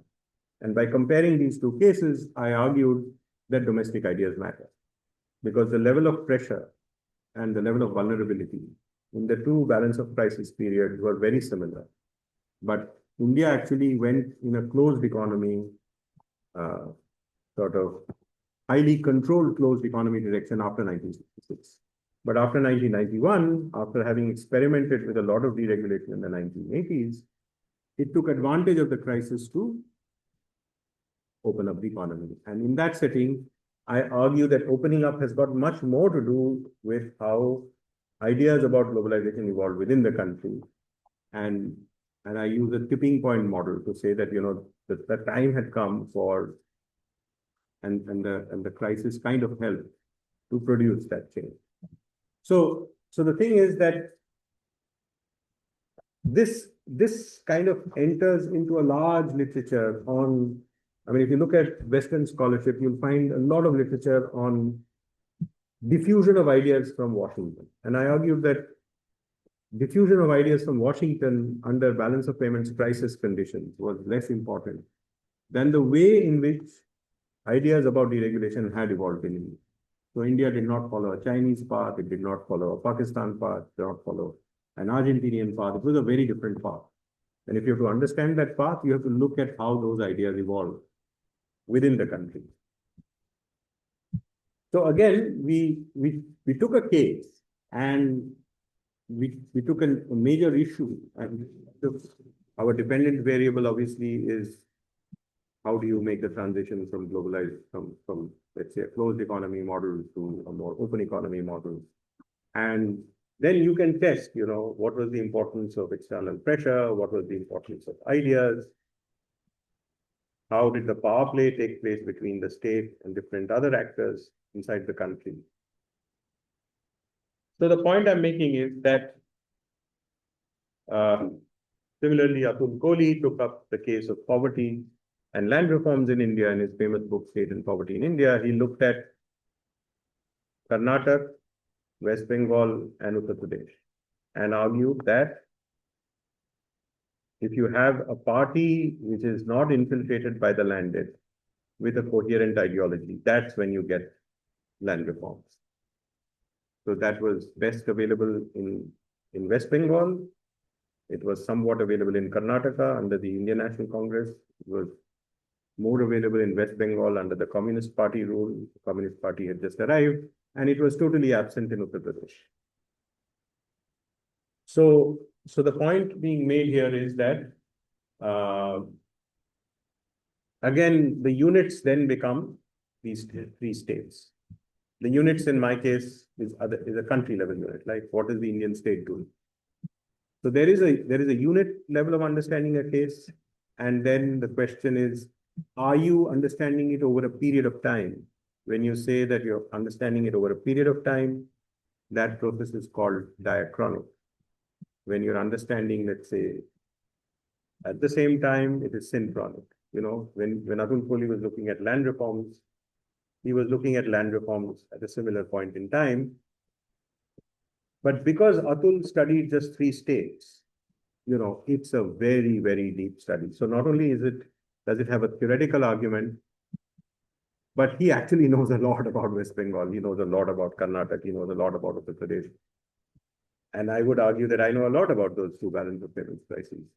And by comparing these 2 cases, I argued that domestic ideas matter because the level of pressure and the level of vulnerability in the 2 balance of crisis periods were very similar. But India actually went in a closed economy, uh, sort of highly controlled closed economy direction after 1966. But after 1991, after having experimented with a lot of deregulation in the 1980s, it took advantage of the crisis to open up the economy. And in that setting, I argue that opening up has got much more to do with how ideas about globalization evolved within the country. And, and I use a tipping point model to say that, the time had come for, and the crisis kind of helped to produce that change. So the thing is that this kind of enters into a large literature on, I mean, if you look at Western scholarship, you'll find a lot of literature on diffusion of ideas from Washington. And I argued that diffusion of ideas from Washington under balance of payments crisis conditions was less important than the way in which ideas about deregulation had evolved in India. So India did not follow a Chinese path, it did not follow a Pakistan path, it did not follow an Argentinian path. It was a very different path. And if you have to understand that path, you have to look at how those ideas evolved within the country. So again, we took a case and we took a major issue, and our dependent variable obviously is how do you make the transition from globalized, from let's say a closed economy model to a more open economy model. And then you can test, what was the importance of external pressure, what was the importance of ideas, how did the power play take place between the state and different other actors inside the country. So the point I'm making is that similarly, Atul Kohli took up the case of poverty and land reforms in India in his famous book, State and Poverty in India. He looked at Karnataka, West Bengal, and Uttar Pradesh, and argued that if you have a party which is not infiltrated by the landed with a coherent ideology, that's when you get land reforms. So that was best available in West Bengal. It was somewhat available in Karnataka under the Indian National Congress. It was more available in West Bengal under the Communist Party rule. The Communist Party had just arrived, and it was totally absent in Uttar Pradesh. So the point being made here is that, again, the units then become these three states. The units in my case is a country level unit, like what is the Indian state doing? So there is a unit level of understanding a case, and then the question is, are you understanding it over a period of time? When you say that you're understanding it over a period of time, that process is called diachronic. When you're understanding, let's say, at the same time, it is synchronic. When Atul Kohli was looking at land reforms, he was looking at land reforms at a similar point in time. But because Atul studied just 3 states, it's a very, very deep study. So not only does it have a theoretical argument, but he actually knows a lot about West Bengal. He knows a lot about Karnataka. He knows a lot about Uttar Pradesh. And I would argue that I know a lot about those 2 balance of payments crises,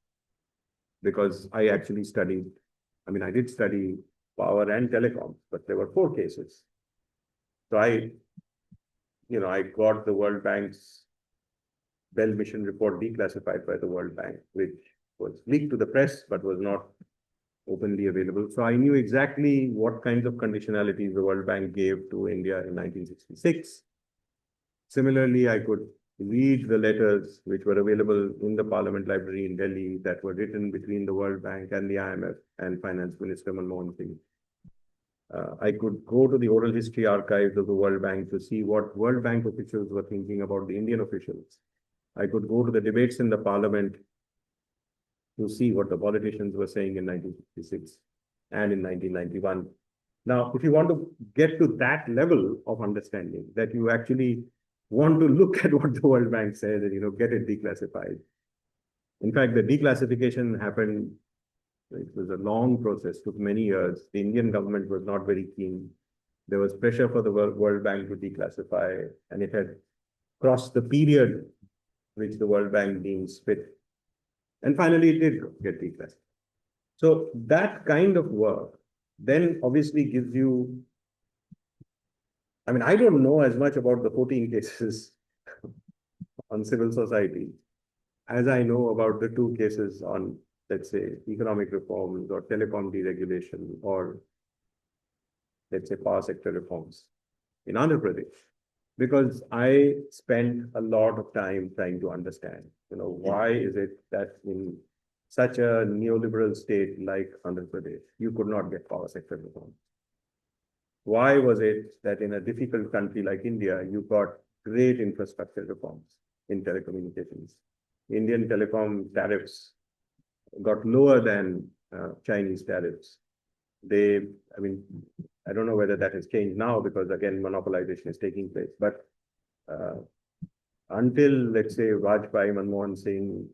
because I actually studied, I did study power and telecom, but there were 4 cases. So I got the World Bank's Bell Mission report declassified by the World Bank, which was leaked to the press, but was not openly available. So I knew exactly what kinds of conditionalities the World Bank gave to India in 1966. Similarly, I could read the letters which were available in the Parliament Library in Delhi that were written between the World Bank and the IMF and Finance Minister Manmohan Singh. I could go to the oral history archives of the World Bank to see what World Bank officials were thinking about the Indian officials. I could go to the debates in the Parliament to see what the politicians were saying in 1966 and in 1991. Now, if you want to get to that level of understanding, that you actually want to look at what the World Bank says and get it declassified. In fact, the declassification happened, it was a long process, took many years. The Indian government was not very keen. There was pressure for the World Bank to declassify, and it had crossed the period which the World Bank deems fit. And finally, it did get declassified. So that kind of work then obviously gives you, I mean, I don't know as much about the 14 cases on civil society as I know about the 2 cases on, let's say, economic reforms or telecom deregulation or, let's say, power sector reforms in Andhra Pradesh. Because I spent a lot of time trying to understand, why is it that in such a neoliberal state like Andhra Pradesh, you could not get power sector reform? Why was it that in a difficult country like India, you got great infrastructure reforms in telecommunications? Indian telecom tariffs got lower than Chinese tariffs. I mean, I don't know whether that has changed now because again, monopolization is taking place. But until, let's say, Vajpayee, Manmohan Singh,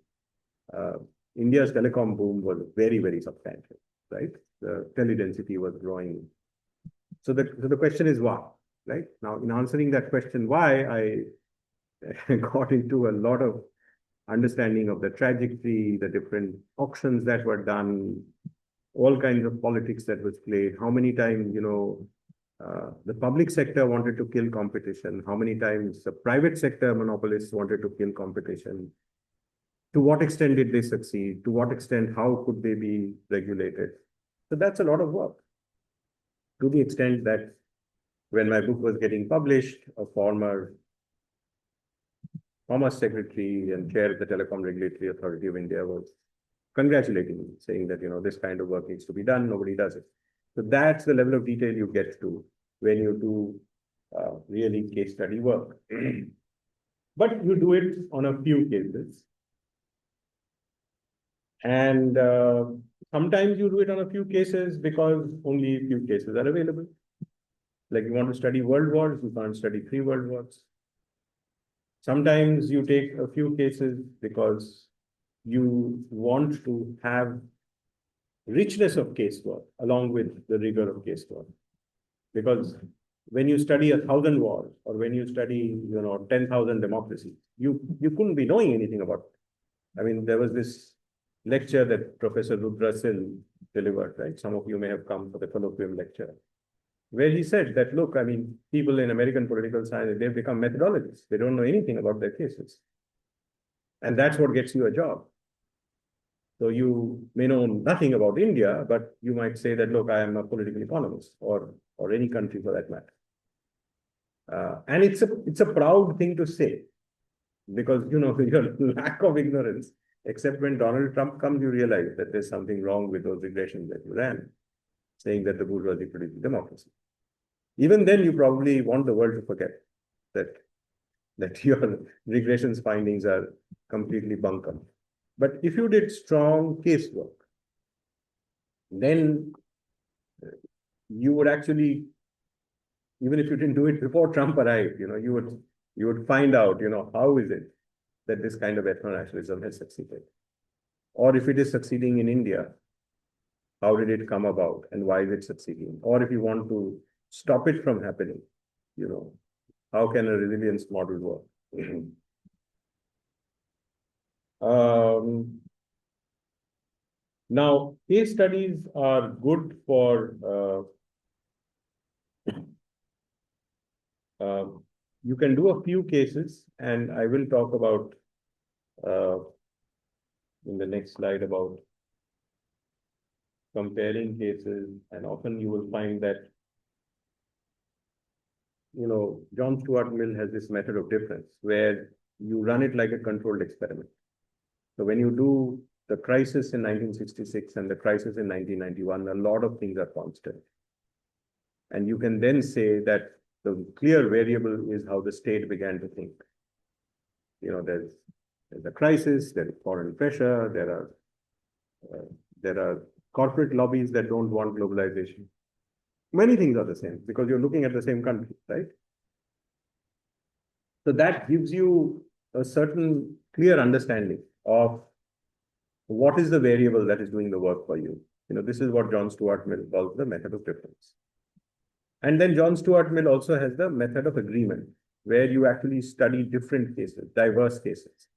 India's telecom boom was very, very substantial, right? The tele-density was growing. So the question is why, right? Now, in answering that question, why, I got into a lot of understanding of the trajectory, the different auctions that were done, all kinds of politics that was played, how many times, the public sector wanted to kill competition, how many times the private sector monopolists wanted to kill competition, to what extent did they succeed, to what extent, how could they be regulated? So that's a lot of work. To the extent that when my book was getting published, a former Commerce Secretary and chair of the Telecom Regulatory Authority of India was congratulating me, saying that, this kind of work needs to be done, nobody does it. So that's the level of detail you get to when you do really case study work. But you do it on a few cases. And sometimes you do it on a few cases because only a few cases are available. Like you want to study world wars, you can't study 3 world wars. Sometimes you take a few cases because you want to have richness of casework along with the rigor of casework. Because when you study 1,000 wars or when you study, 10,000 democracies, you couldn't be knowing anything about it. I mean, there was this lecture that Professor Rudra Sil delivered, right? Some of you may have come for the colloquium lecture, where he said that, look, I mean, people in American political science, they've become methodologists. They don't know anything about their cases. And that's what gets you a job. So you may know nothing about India, but you might say that, look, I am a political economist or any country for that matter. And it's a proud thing to say because, your lack of ignorance, except when Donald Trump comes, you realize that there's something wrong with those regressions that you ran, saying that the bourgeoisie produced democracy. Even then, you probably want the world to forget that your regressions findings are completely bunkum. But if you did strong casework, then you would actually, even if you didn't do it before Trump arrived, you would find out, how is it that this kind of ethno-nationalism has succeeded? Or if it is succeeding in India, how did it come about and why is it succeeding? Or if you want to stop it from happening, how can a resilience model work? Now, case studies are good for, you can do a few cases, and I will talk about in the next slide about comparing cases, and often you will find that, John Stuart Mill has this method of difference where you run it like a controlled experiment. So when you do the crisis in 1966 and the crisis in 1991, a lot of things are constant. And you can then say that the clear variable is how the state began to think. There's a crisis, there is foreign pressure, there are corporate lobbies that don't want globalization. Many things are the same because you're looking at the same country, right? So that gives you a certain clear understanding of what is the variable that is doing the work for you. This is what John Stuart Mill calls the method of difference. And then John Stuart Mill also has the method of agreement, where you actually study different cases, diverse cases.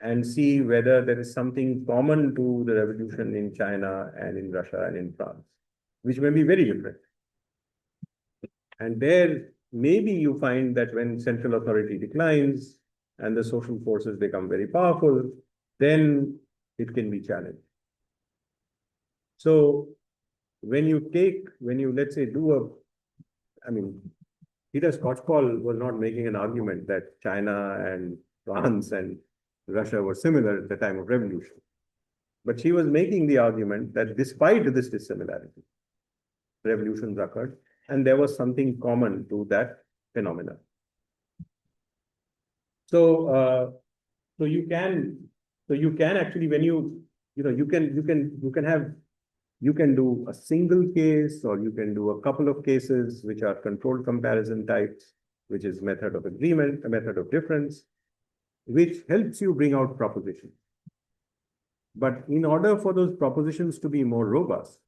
and see whether there is something common to the revolution in China and in Russia and in France, which may be very different. And there, maybe you find that when central authority declines and the social forces become very powerful, then it can be challenged. So when you, let's say, Peter Skocpol was not making an argument that China and France and Russia were similar at the time of revolution. But she was making the argument that despite this dissimilarity, revolutions occurred, and there was something common to that phenomena. So, you can actually, when you can do a single case, or you can do a couple of cases which are controlled comparison types, which is method of agreement, a method of difference, which helps you bring out propositions. But in order for those propositions to be more robust,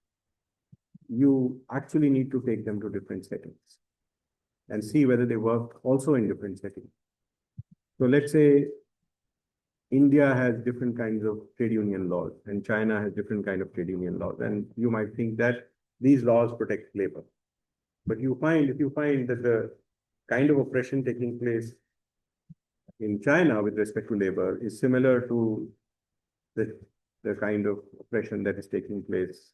you actually need to take them to different settings and see whether they work also in different settings. So let's say India has different kinds of trade union laws, and China has different kind of trade union laws. And you might think that these laws protect labor. But if you find that the kind of oppression taking place in China with respect to labor is similar to the kind of oppression that is taking place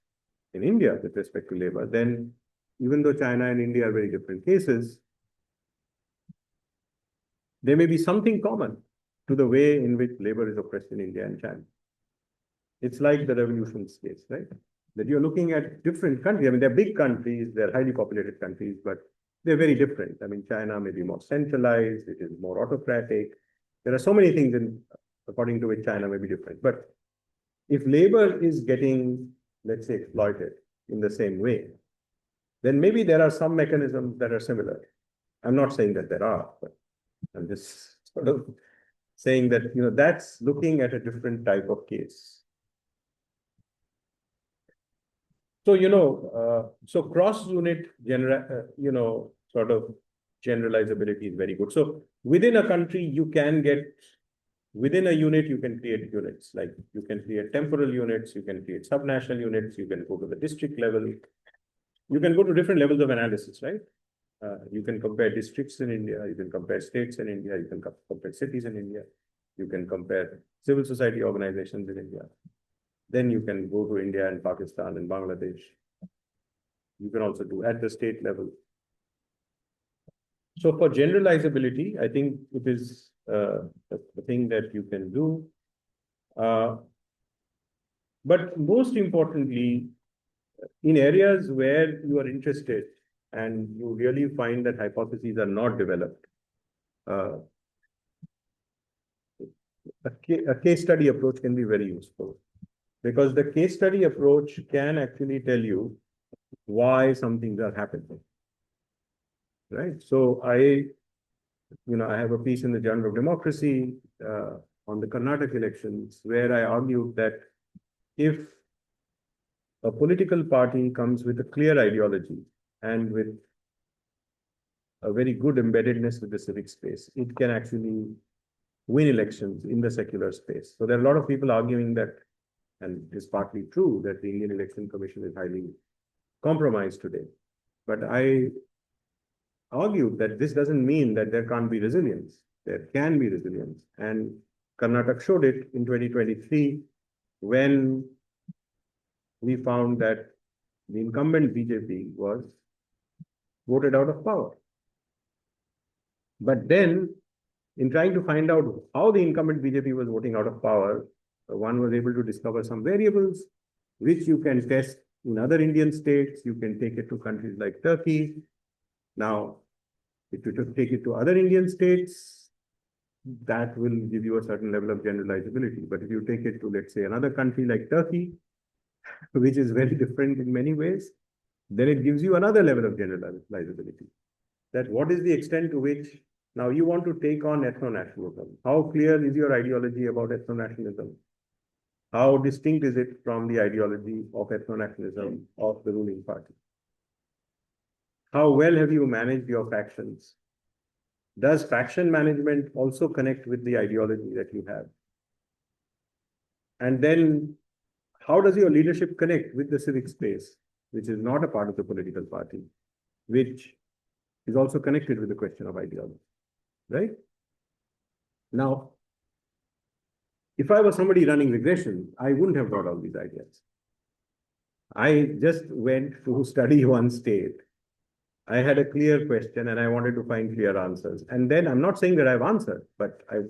in India with respect to labor, then even though China and India are very different cases, there may be something common to the way in which labor is oppressed in India and China. It's like the revolution's case, right? That you're looking at different countries. I mean, they're big countries, they're highly populated countries, but they're very different. I mean, China may be more centralized, it is more autocratic. There are so many things according to which China may be different. But if labor is getting, let's say, exploited in the same way, then maybe there are some mechanisms that are similar. I'm not saying that there are, but I'm just sort of saying that, that's looking at a different type of case. So, so cross-unit, sort of generalizability is very good. So within a country, you can get, within a unit, you can create units. Like you can create temporal units, you can create subnational units, you can go to the district level. You can go to different levels of analysis, right? You can compare districts in India, you can compare states in India, you can compare cities in India, you can compare civil society organizations in India. Then you can go to India and Pakistan and Bangladesh. You can also do at the state level. So for generalizability, I think it is the thing that you can do. But most importantly, in areas where you are interested and you really find that hypotheses are not developed, a case study approach can be very useful, because the case study approach can actually tell you why some things are happening, right? So I have a piece in the Journal of Democracy on the Karnataka elections, where I argued that if a political party comes with a clear ideology and with a very good embeddedness with the civic space, it can actually win elections in the secular space. So there are a lot of people arguing that, and it's partly true, that the Indian Election Commission is highly compromised today. But I argued that this doesn't mean that there can't be resilience. There can be resilience. And Karnataka showed it in 2023, when we found that the incumbent BJP was voted out of power. But then, in trying to find out how the incumbent BJP was voting out of power, one was able to discover some variables which you can test in other Indian states. You can take it to countries like Turkey. Now, if you take it to other Indian states, that will give you a certain level of generalizability. But if you take it to, let's say, another country like Turkey, which is very different in many ways, then it gives you another level of generalizability. That what is the extent to which now you want to take on ethno-nationalism? How clear is your ideology about ethno-nationalism? How distinct is it from the ideology of ethno-nationalism of the ruling party? How well have you managed your factions? Does faction management also connect with the ideology that you have? And then how does your leadership connect with the civic space, which is not a part of the political party, which is also connected with the question of ideology, right? Now, if I was somebody running regression, I wouldn't have got all these ideas. I just went to study one state. I had a clear question and I wanted to find clear answers. And then I'm not saying that I've answered, but I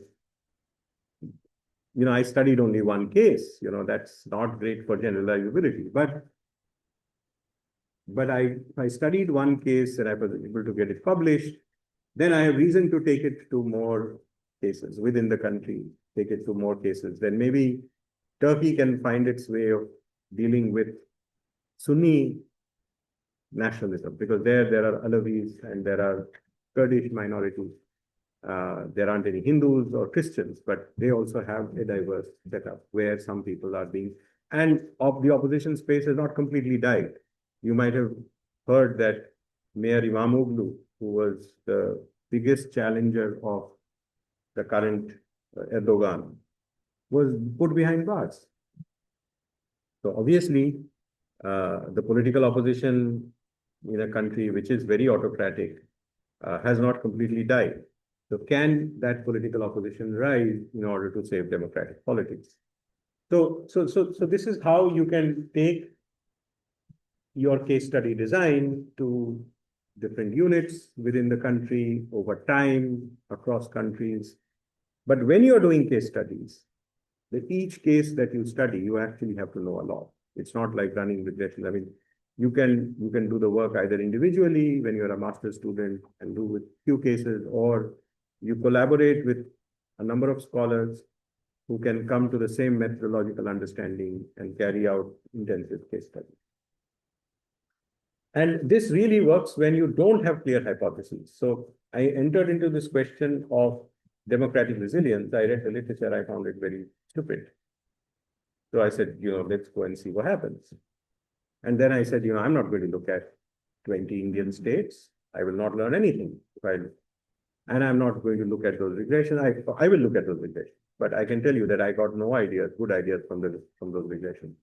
studied only one case. That's not great for generalizability. But I studied one case and I was able to get it published. Then I have reason to take it to more cases within the country, take it to more cases. Then maybe Turkey can find its way of dealing with Sunni nationalism, because there are Alawis and there are Kurdish minorities. There aren't any Hindus or Christians, but they also have a diverse setup where some people are being, and of the opposition space has not completely died. You might have heard that Mayor Imamoglu, who was the biggest challenger of the current Erdogan, was put behind bars. So obviously, the political opposition in a country which is very autocratic has not completely died. So can that political opposition rise in order to save democratic politics? So this is how you can take your case study design to different units within the country, over time, across countries. But when you're doing case studies, each case that you study, you actually have to know a lot. It's not like running regression. I mean, you can do the work either individually when you're a master's student and do with few cases, or you collaborate with a number of scholars who can come to the same methodological understanding and carry out intensive case studies. And this really works when you don't have clear hypotheses. So I entered into this question of democratic resilience. I read the literature, I found it very stupid. So I said, let's go and see what happens. And then I said, I'm not going to look at 20 Indian states. I will not learn anything. And I'm not going to look at those regressions. I will look at those regressions. But I can tell you that I got no ideas, good ideas from those regressions.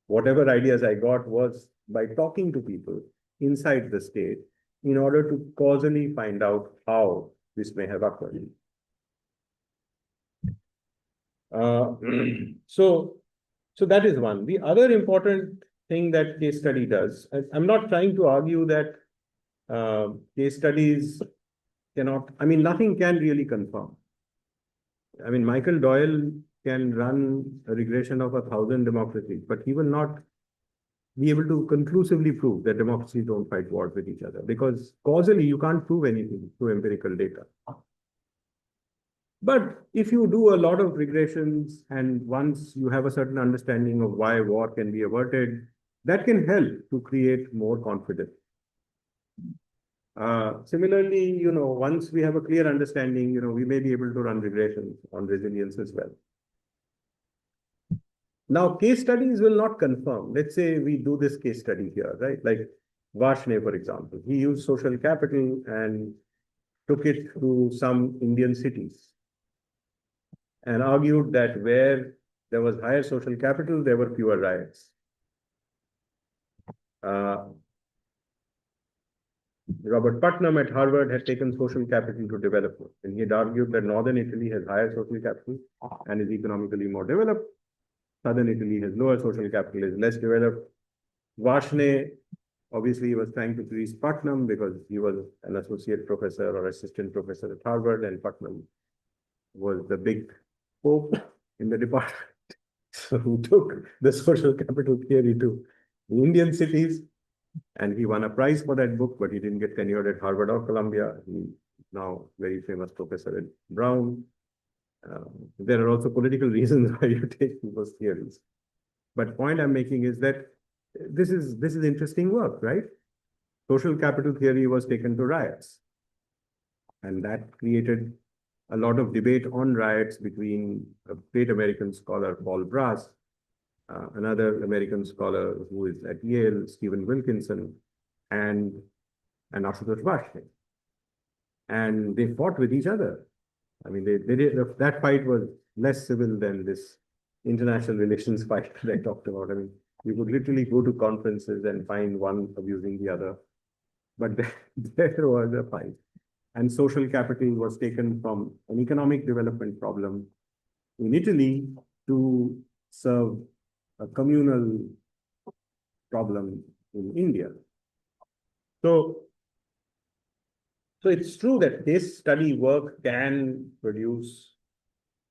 Whatever ideas I got was by talking to people inside the state in order to causally find out how this may have occurred. So that is one. The other important thing that case study does, I'm not trying to argue that case studies cannot, nothing can really confirm. Michael Doyle can run a regression of 1,000 democracies, but he will not be able to conclusively prove that democracies don't fight wars with each other, because causally you can't prove anything through empirical data. But if you do a lot of regressions and once you have a certain understanding of why war can be averted, that can help to create more confidence. Similarly, once we have a clear understanding, we may be able to run regressions on resilience as well. Now, case studies will not confirm. Let's say we do this case study here, right? Like Varshney, for example, he used social capital and took it to some Indian cities and argued that where there was higher social capital, there were fewer riots. Robert Putnam at Harvard had taken social capital to development, and he had argued that northern Italy has higher social capital and is economically more developed. Southern Italy has lower social capital, is less developed. Varshney, obviously, he was trying to please Putnam because he was an associate professor or assistant professor at Harvard, and Putnam was the big pope in the department. So he took the social capital theory to the Indian cities, and he won a prize for that book, but he didn't get tenured at Harvard or Columbia. He's now very famous professor at Brown. There are also political reasons why you take those theories. But point I'm making is that this is interesting work, right? Social capital theory was taken to riots. And that created a lot of debate on riots between a great American scholar, Paul Brass, another American scholar who is at Yale, Stephen Wilkinson, and Ashutosh Varshney. And they fought with each other. That fight was less civil than this international relations fight that I talked about. I mean, you could literally go to conferences and find one abusing the other, but there was a fight. And social capital was taken from an economic development problem in Italy to serve a communal problem in India. So it's true that case study work can produce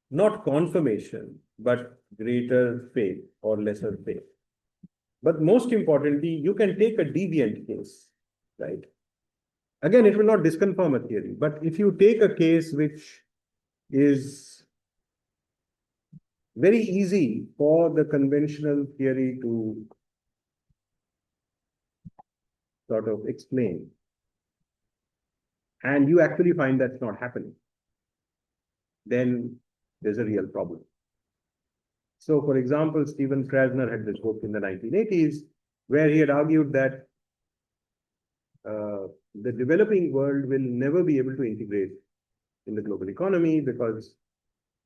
not confirmation, but greater faith or lesser faith. But most importantly, you can take a deviant case, right? Again, it will not disconfirm a theory, but if you take a case which is very easy for the conventional theory to sort of explain, and you actually find that's not happening, then there's a real problem. So, for example, Stephen Krasner had this book in the 1980s where he had argued that the developing world will never be able to integrate in the global economy because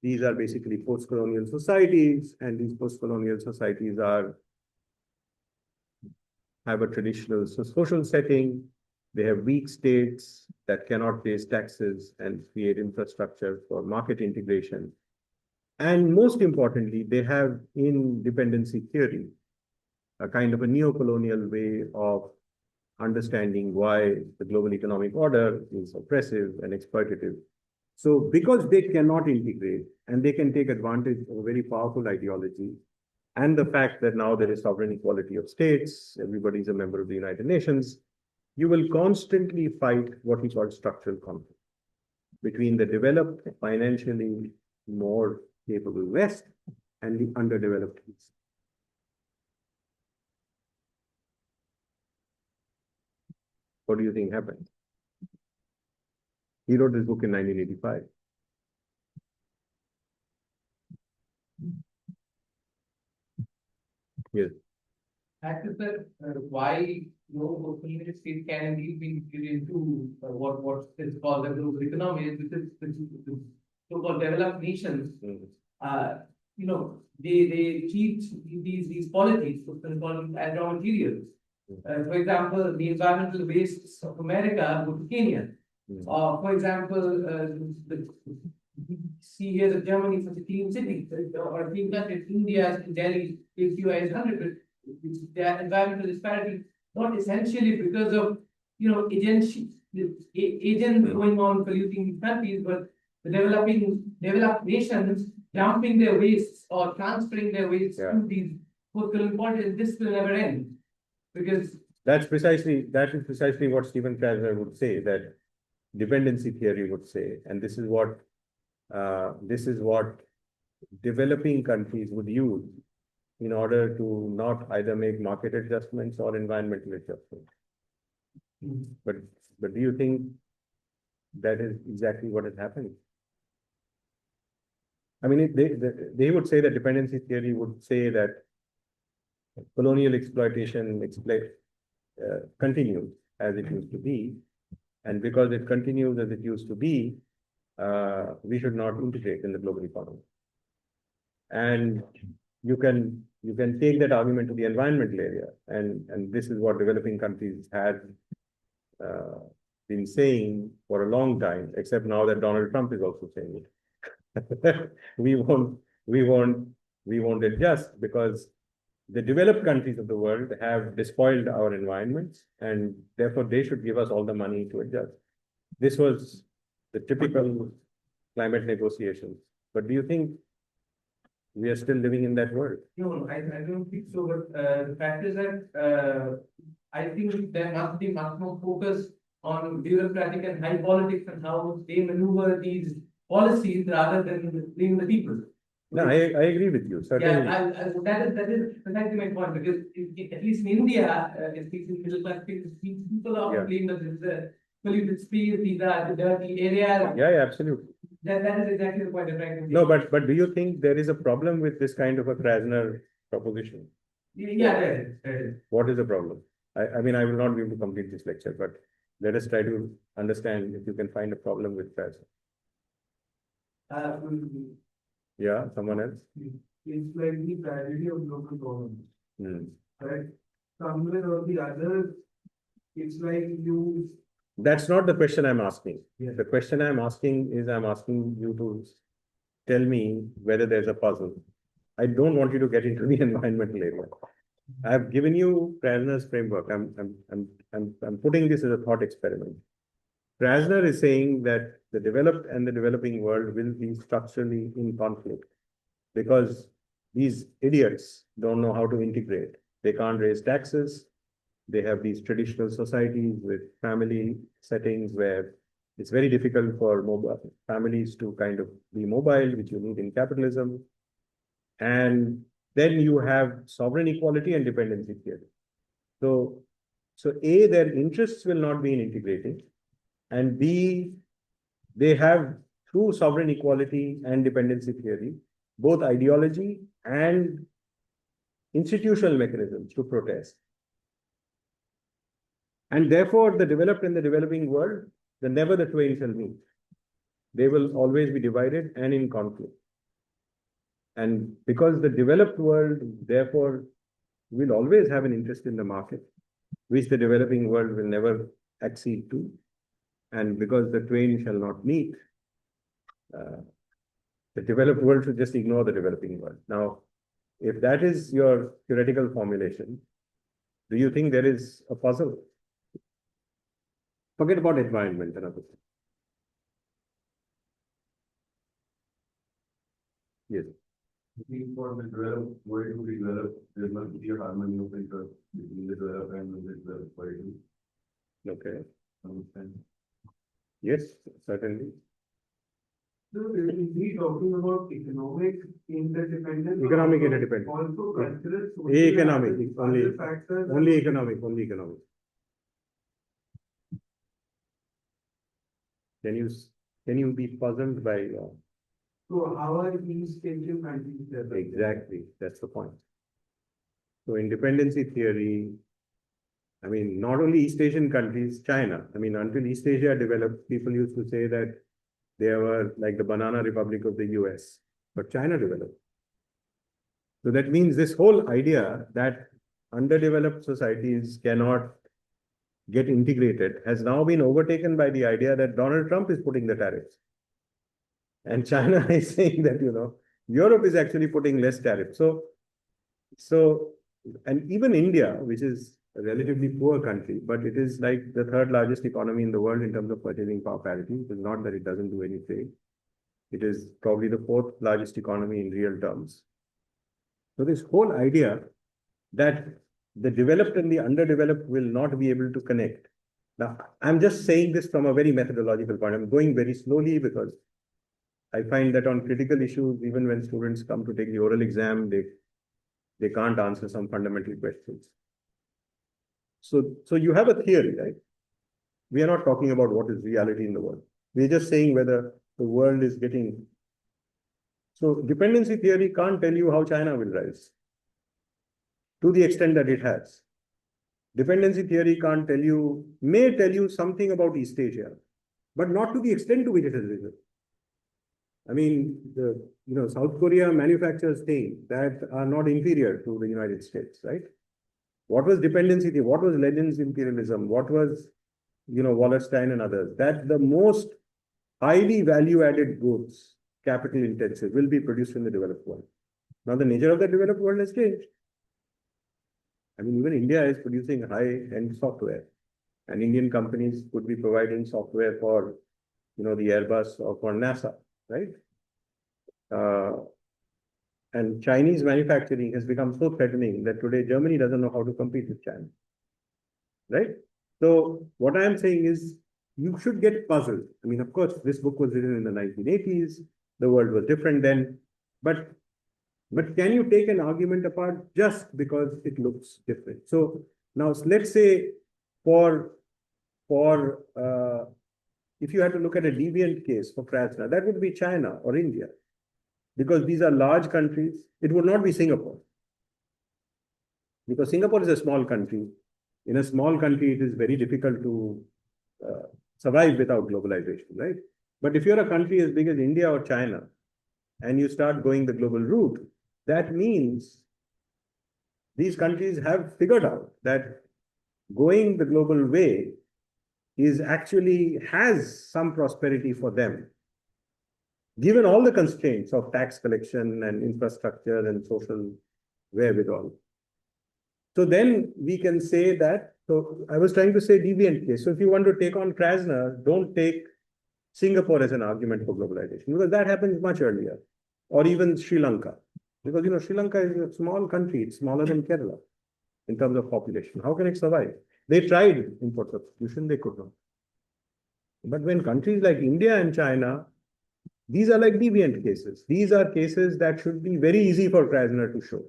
these are basically post-colonial societies, and these post-colonial societies have a traditional social setting. They have weak states that cannot raise taxes and create infrastructure for market integration. And most importantly, they have in dependency theory a kind of a neo-colonial way of understanding why the global economic order is oppressive and exploitative. So because they cannot integrate and they can take advantage of a very powerful ideology and the fact that now there is sovereign equality of states, everybody is a member of the United Nations, you will constantly fight what we call structural conflict between the developed, financially more capable West and the underdeveloped East. What do you think happened? He wrote this book in 1985. Yes. That is why no communist state can indeed be integrated into what is called the global economy, is because the so-called developed nations, they treat these policies as raw materials. For example, the environmental wastes of America go to Kenya. For example, see here that Germany for the clean city or clean country, India in Delhi, AQI is 100. Their environmental disparity, not essentially because of agents going on polluting countries, but the developed nations dumping their wastes or transferring their wastes to these post-colonial countries. This will never end because that is precisely what Stephen Krasner would say, that dependency theory would say, and this is what developing countries would use in order to not either make market adjustments or environmental adjustments. But do you think that is exactly what is happening? I mean, they would say that dependency theory would say that colonial exploitation continues as it used to be, and because it continues as it used to be, we should not integrate in the global economy. And you can take that argument to the environmental area, and this is what developing countries had been saying for a long time, except now that Donald Trump is also saying it. we won't adjust because the developed countries of the world have despoiled our environments, and therefore they should give us all the money to adjust. This was the typical climate negotiations. But do you think we are still living in that world? No, I don't think so. But the fact is that I think there must be much more focus on bureaucratic and high politics and how they maneuver these policies rather than blaming the people. No, I agree with you, certainly. Yeah, that is precisely my point, because at least in India, at least in middle class people often claim that this is a polluted space, these are the dirty areas. Yeah, absolutely. That is exactly the point I'm trying to make. No, but do you think there is a problem with this kind of a Krasner proposition? Yeah, there is. What is the problem? I mean, I will not be able to complete this lecture, but let us try to understand if you can find a problem with Krasner. Yeah, someone else? It's like the tragedy of local government, Hmm. right? Somewhere or the other, it's like you, That's not the question I'm asking. Yeah. The question I'm asking is I'm asking you to tell me whether there's a puzzle. I don't want you to get into the environmental area. I've given you Krasner's framework. I'm putting this as a thought experiment. Krasner is saying that the developed and the developing world will be structurally in conflict because these idiots don't know how to integrate. They can't raise taxes. They have these traditional societies with family settings where it's very difficult for mobile families to kind of be mobile, which you need in capitalism. And then you have sovereign equality and dependency theory. So, so A, their interests will not be in integrating, and B, they have through sovereign equality and dependency theory, both ideology and institutional mechanisms to protest. And therefore, the developed and the developing world, never the twain shall meet. They will always be divided and in conflict. And because the developed world, therefore, will always have an interest in the market, which the developing world will never accede to. And because the twain shall not meet, the developed world should just ignore the developing world. Now, if that is your theoretical formulation, do you think there is a puzzle? Forget about environment and other things. Yes. For the developed world to be developed, there must be a harmony of interest between the developed and the developed world. Okay. Understand? Yes, certainly. so is he talking about economic interdependence? or Economic also- interdependence. Also cultural, social, Economic, and only- other factors. Only economic, only economic. Can you be puzzled by So how are East Asian countries developed? exactly? That's the point. So in dependency theory, I mean, not only East Asian countries, China. I mean, until East Asia developed, people used to say that they were like the banana republic of the US, but China developed. So that means this whole idea that underdeveloped societies cannot get integrated has now been overtaken by the idea that Donald Trump is putting the tariffs. And China is saying that, Europe is actually putting less tariffs. And even India, which is a relatively poor country, but it is like the third largest economy in the world in terms of purchasing power parity. It is not that it doesn't do any trade. It is probably the fourth largest economy in real terms. So this whole idea that the developed and the underdeveloped will not be able to connect. Now, I'm just saying this from a very methodological point. I'm going very slowly because I find that on critical issues, even when students come to take the oral exam, they can't answer some fundamental questions. So you have a theory, right? We are not talking about what is reality in the world. We're just saying whether the world is getting. So dependency theory can't tell you how China will rise to the extent that it has. Dependency theory can't tell you, may tell you something about East Asia, but not to the extent to which it has risen. I mean, South Korea manufactures things that are not inferior to the United States, right? What was dependency theory? What was Lenin's imperialism? What was, Wallerstein and others? That the most highly value-added goods, capital intensive, will be produced in the developed world. Now, the nature of the developed world has changed. I mean, even India is producing high-end software, and Indian companies could be providing software for, the Airbus or for NASA, right? And Chinese manufacturing has become so threatening that today Germany doesn't know how to compete with China, right? So what I am saying is you should get puzzled. I mean, of course, this book was written in the 1980s. The world was different then, but can you take an argument apart just because it looks different? So now let's say if you had to look at a deviant case for Krasner, that would be China or India, because these are large countries. It would not be Singapore, because Singapore is a small country. In a small country, it is very difficult to survive without globalization, right? But if you're a country as big as India or China, and you start going the global route, that means these countries have figured out that going the global way is actually has some prosperity for them, given all the constraints of tax collection and infrastructure and social wherewithal. So then we can say that, so I was trying to say deviant case. So if you want to take on Krasner, don't take Singapore as an argument for globalization, because that happens much earlier, or even Sri Lanka. Because, Sri Lanka is a small country, it's smaller than Kerala in terms of population. How can it survive? They tried import substitution, they could not. But when countries like India and China, these are like deviant cases. These are cases that should be very easy for Krasner to show.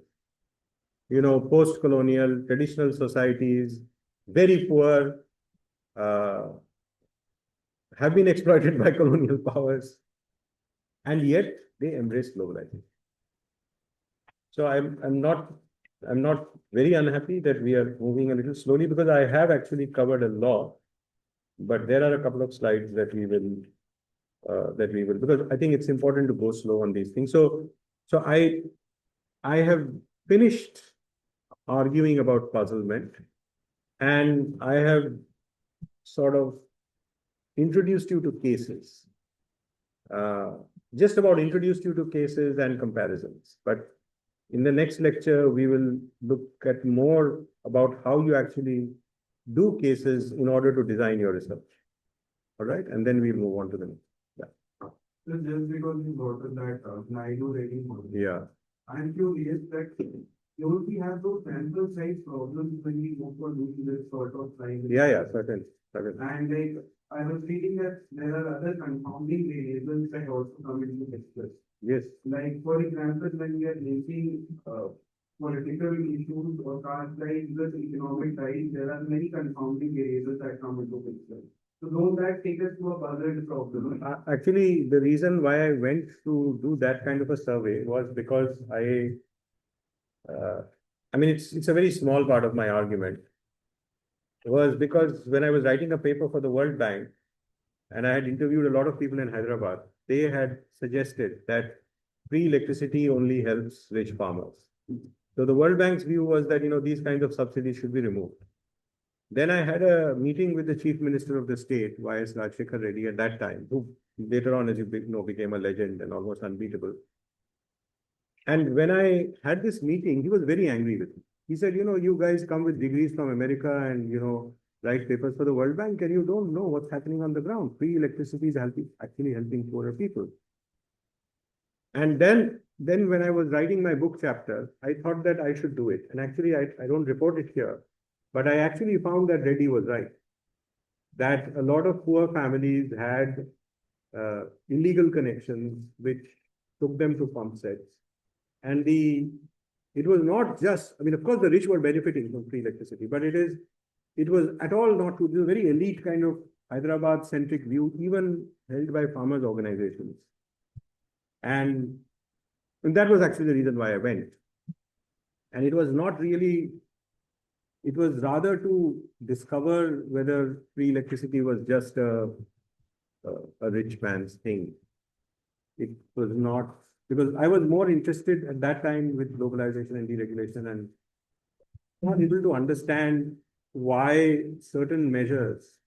Post-colonial, traditional societies, very poor, have been exploited by colonial powers, and yet they embrace globalization. So I'm not very unhappy that we are moving a little slowly, because I have actually covered a lot, but there are a couple of slides that we will because I think it's important to go slow on these things. So I have finished arguing about puzzlement, and I have sort of introduced you to cases, just about introduced you to cases and comparisons. But in the next lecture, we will look at more about how you actually do cases in order to design your research. All right, and then we'll move on to the next. So just because you brought up that Naidu rating model, Yeah. I'm curious that don't we have those sample size problems when we go for doing this sort of thing? Yeah, certainly. And like I was reading that there are other confounding variables that also come into picture. Yes. Like for example, when we are making political issues or cards like this economic ties, there are many confounding variables that come into picture. So don't that take us to a buzzard problem? Actually, the reason why I went to do that kind of a survey was because it's a very small part of my argument. It was because when I was writing a paper for the World Bank, and I had interviewed a lot of people in Hyderabad, they had suggested that free electricity only helps rich farmers. So the World Bank's view was that, these kinds of subsidies should be removed. Then I had a meeting with the Chief Minister of the state, Y.S. Rajshekhar Reddy, at that time, who later on, as you know, became a legend and almost unbeatable. And when I had this meeting, he was very angry with me. He said, you guys come with degrees from America and, write papers for the World Bank, and you don't know what's happening on the ground. Free electricity is actually helping poorer people. And then when I was writing my book chapter, I thought that I should do it. And actually, I don't report it here, but I actually found that Reddy was right. That a lot of poor families had illegal connections which took them to pump sets. And it was not just, of course, the rich were benefiting from free electricity, but it was at all not true. This is a very elite kind of Hyderabad-centric view, even held by farmers' organizations. And that was actually the reason why I went. And it was not really, it was rather to discover whether free electricity was just a rich man's thing. It was not, because I was more interested at that time with globalization and deregulation, and not able to understand why certain measures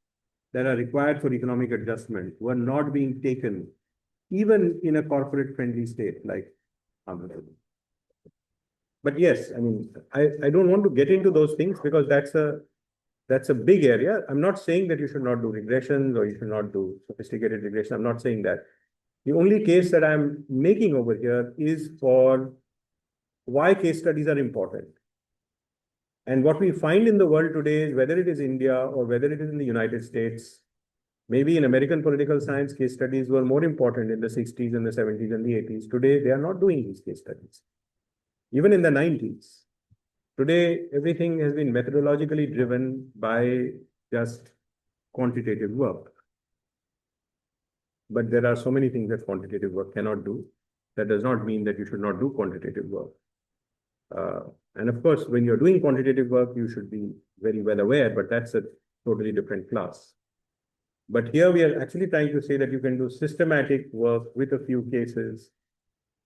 that are required for economic adjustment were not being taken, even in a corporate-friendly state like Andhra Pradesh. But yes, I don't want to get into those things because that's a big area. I'm not saying that you should not do regressions or you should not do sophisticated regression. I'm not saying that. The only case that I'm making over here is for why case studies are important. And what we find in the world today is, whether it is India or whether it is in the United States, maybe in American political science, case studies were more important in the 60s and the 70s and the 80s. Today, they are not doing these case studies. Even in the 90s. Today, everything has been methodologically driven by just quantitative work. But there are so many things that quantitative work cannot do. That does not mean that you should not do quantitative work. And of course, when you're doing quantitative work, you should be very well aware, but that's a totally different class. But here we are actually trying to say that you can do systematic work with a few cases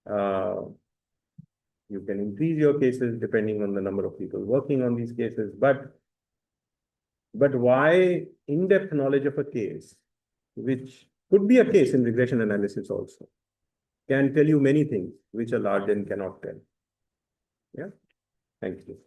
You can increase your cases depending on the number of people working on these cases, but why in-depth knowledge of a case, which could be a case in regression analysis also, can tell you many things which a large N cannot tell. Yeah, thank you.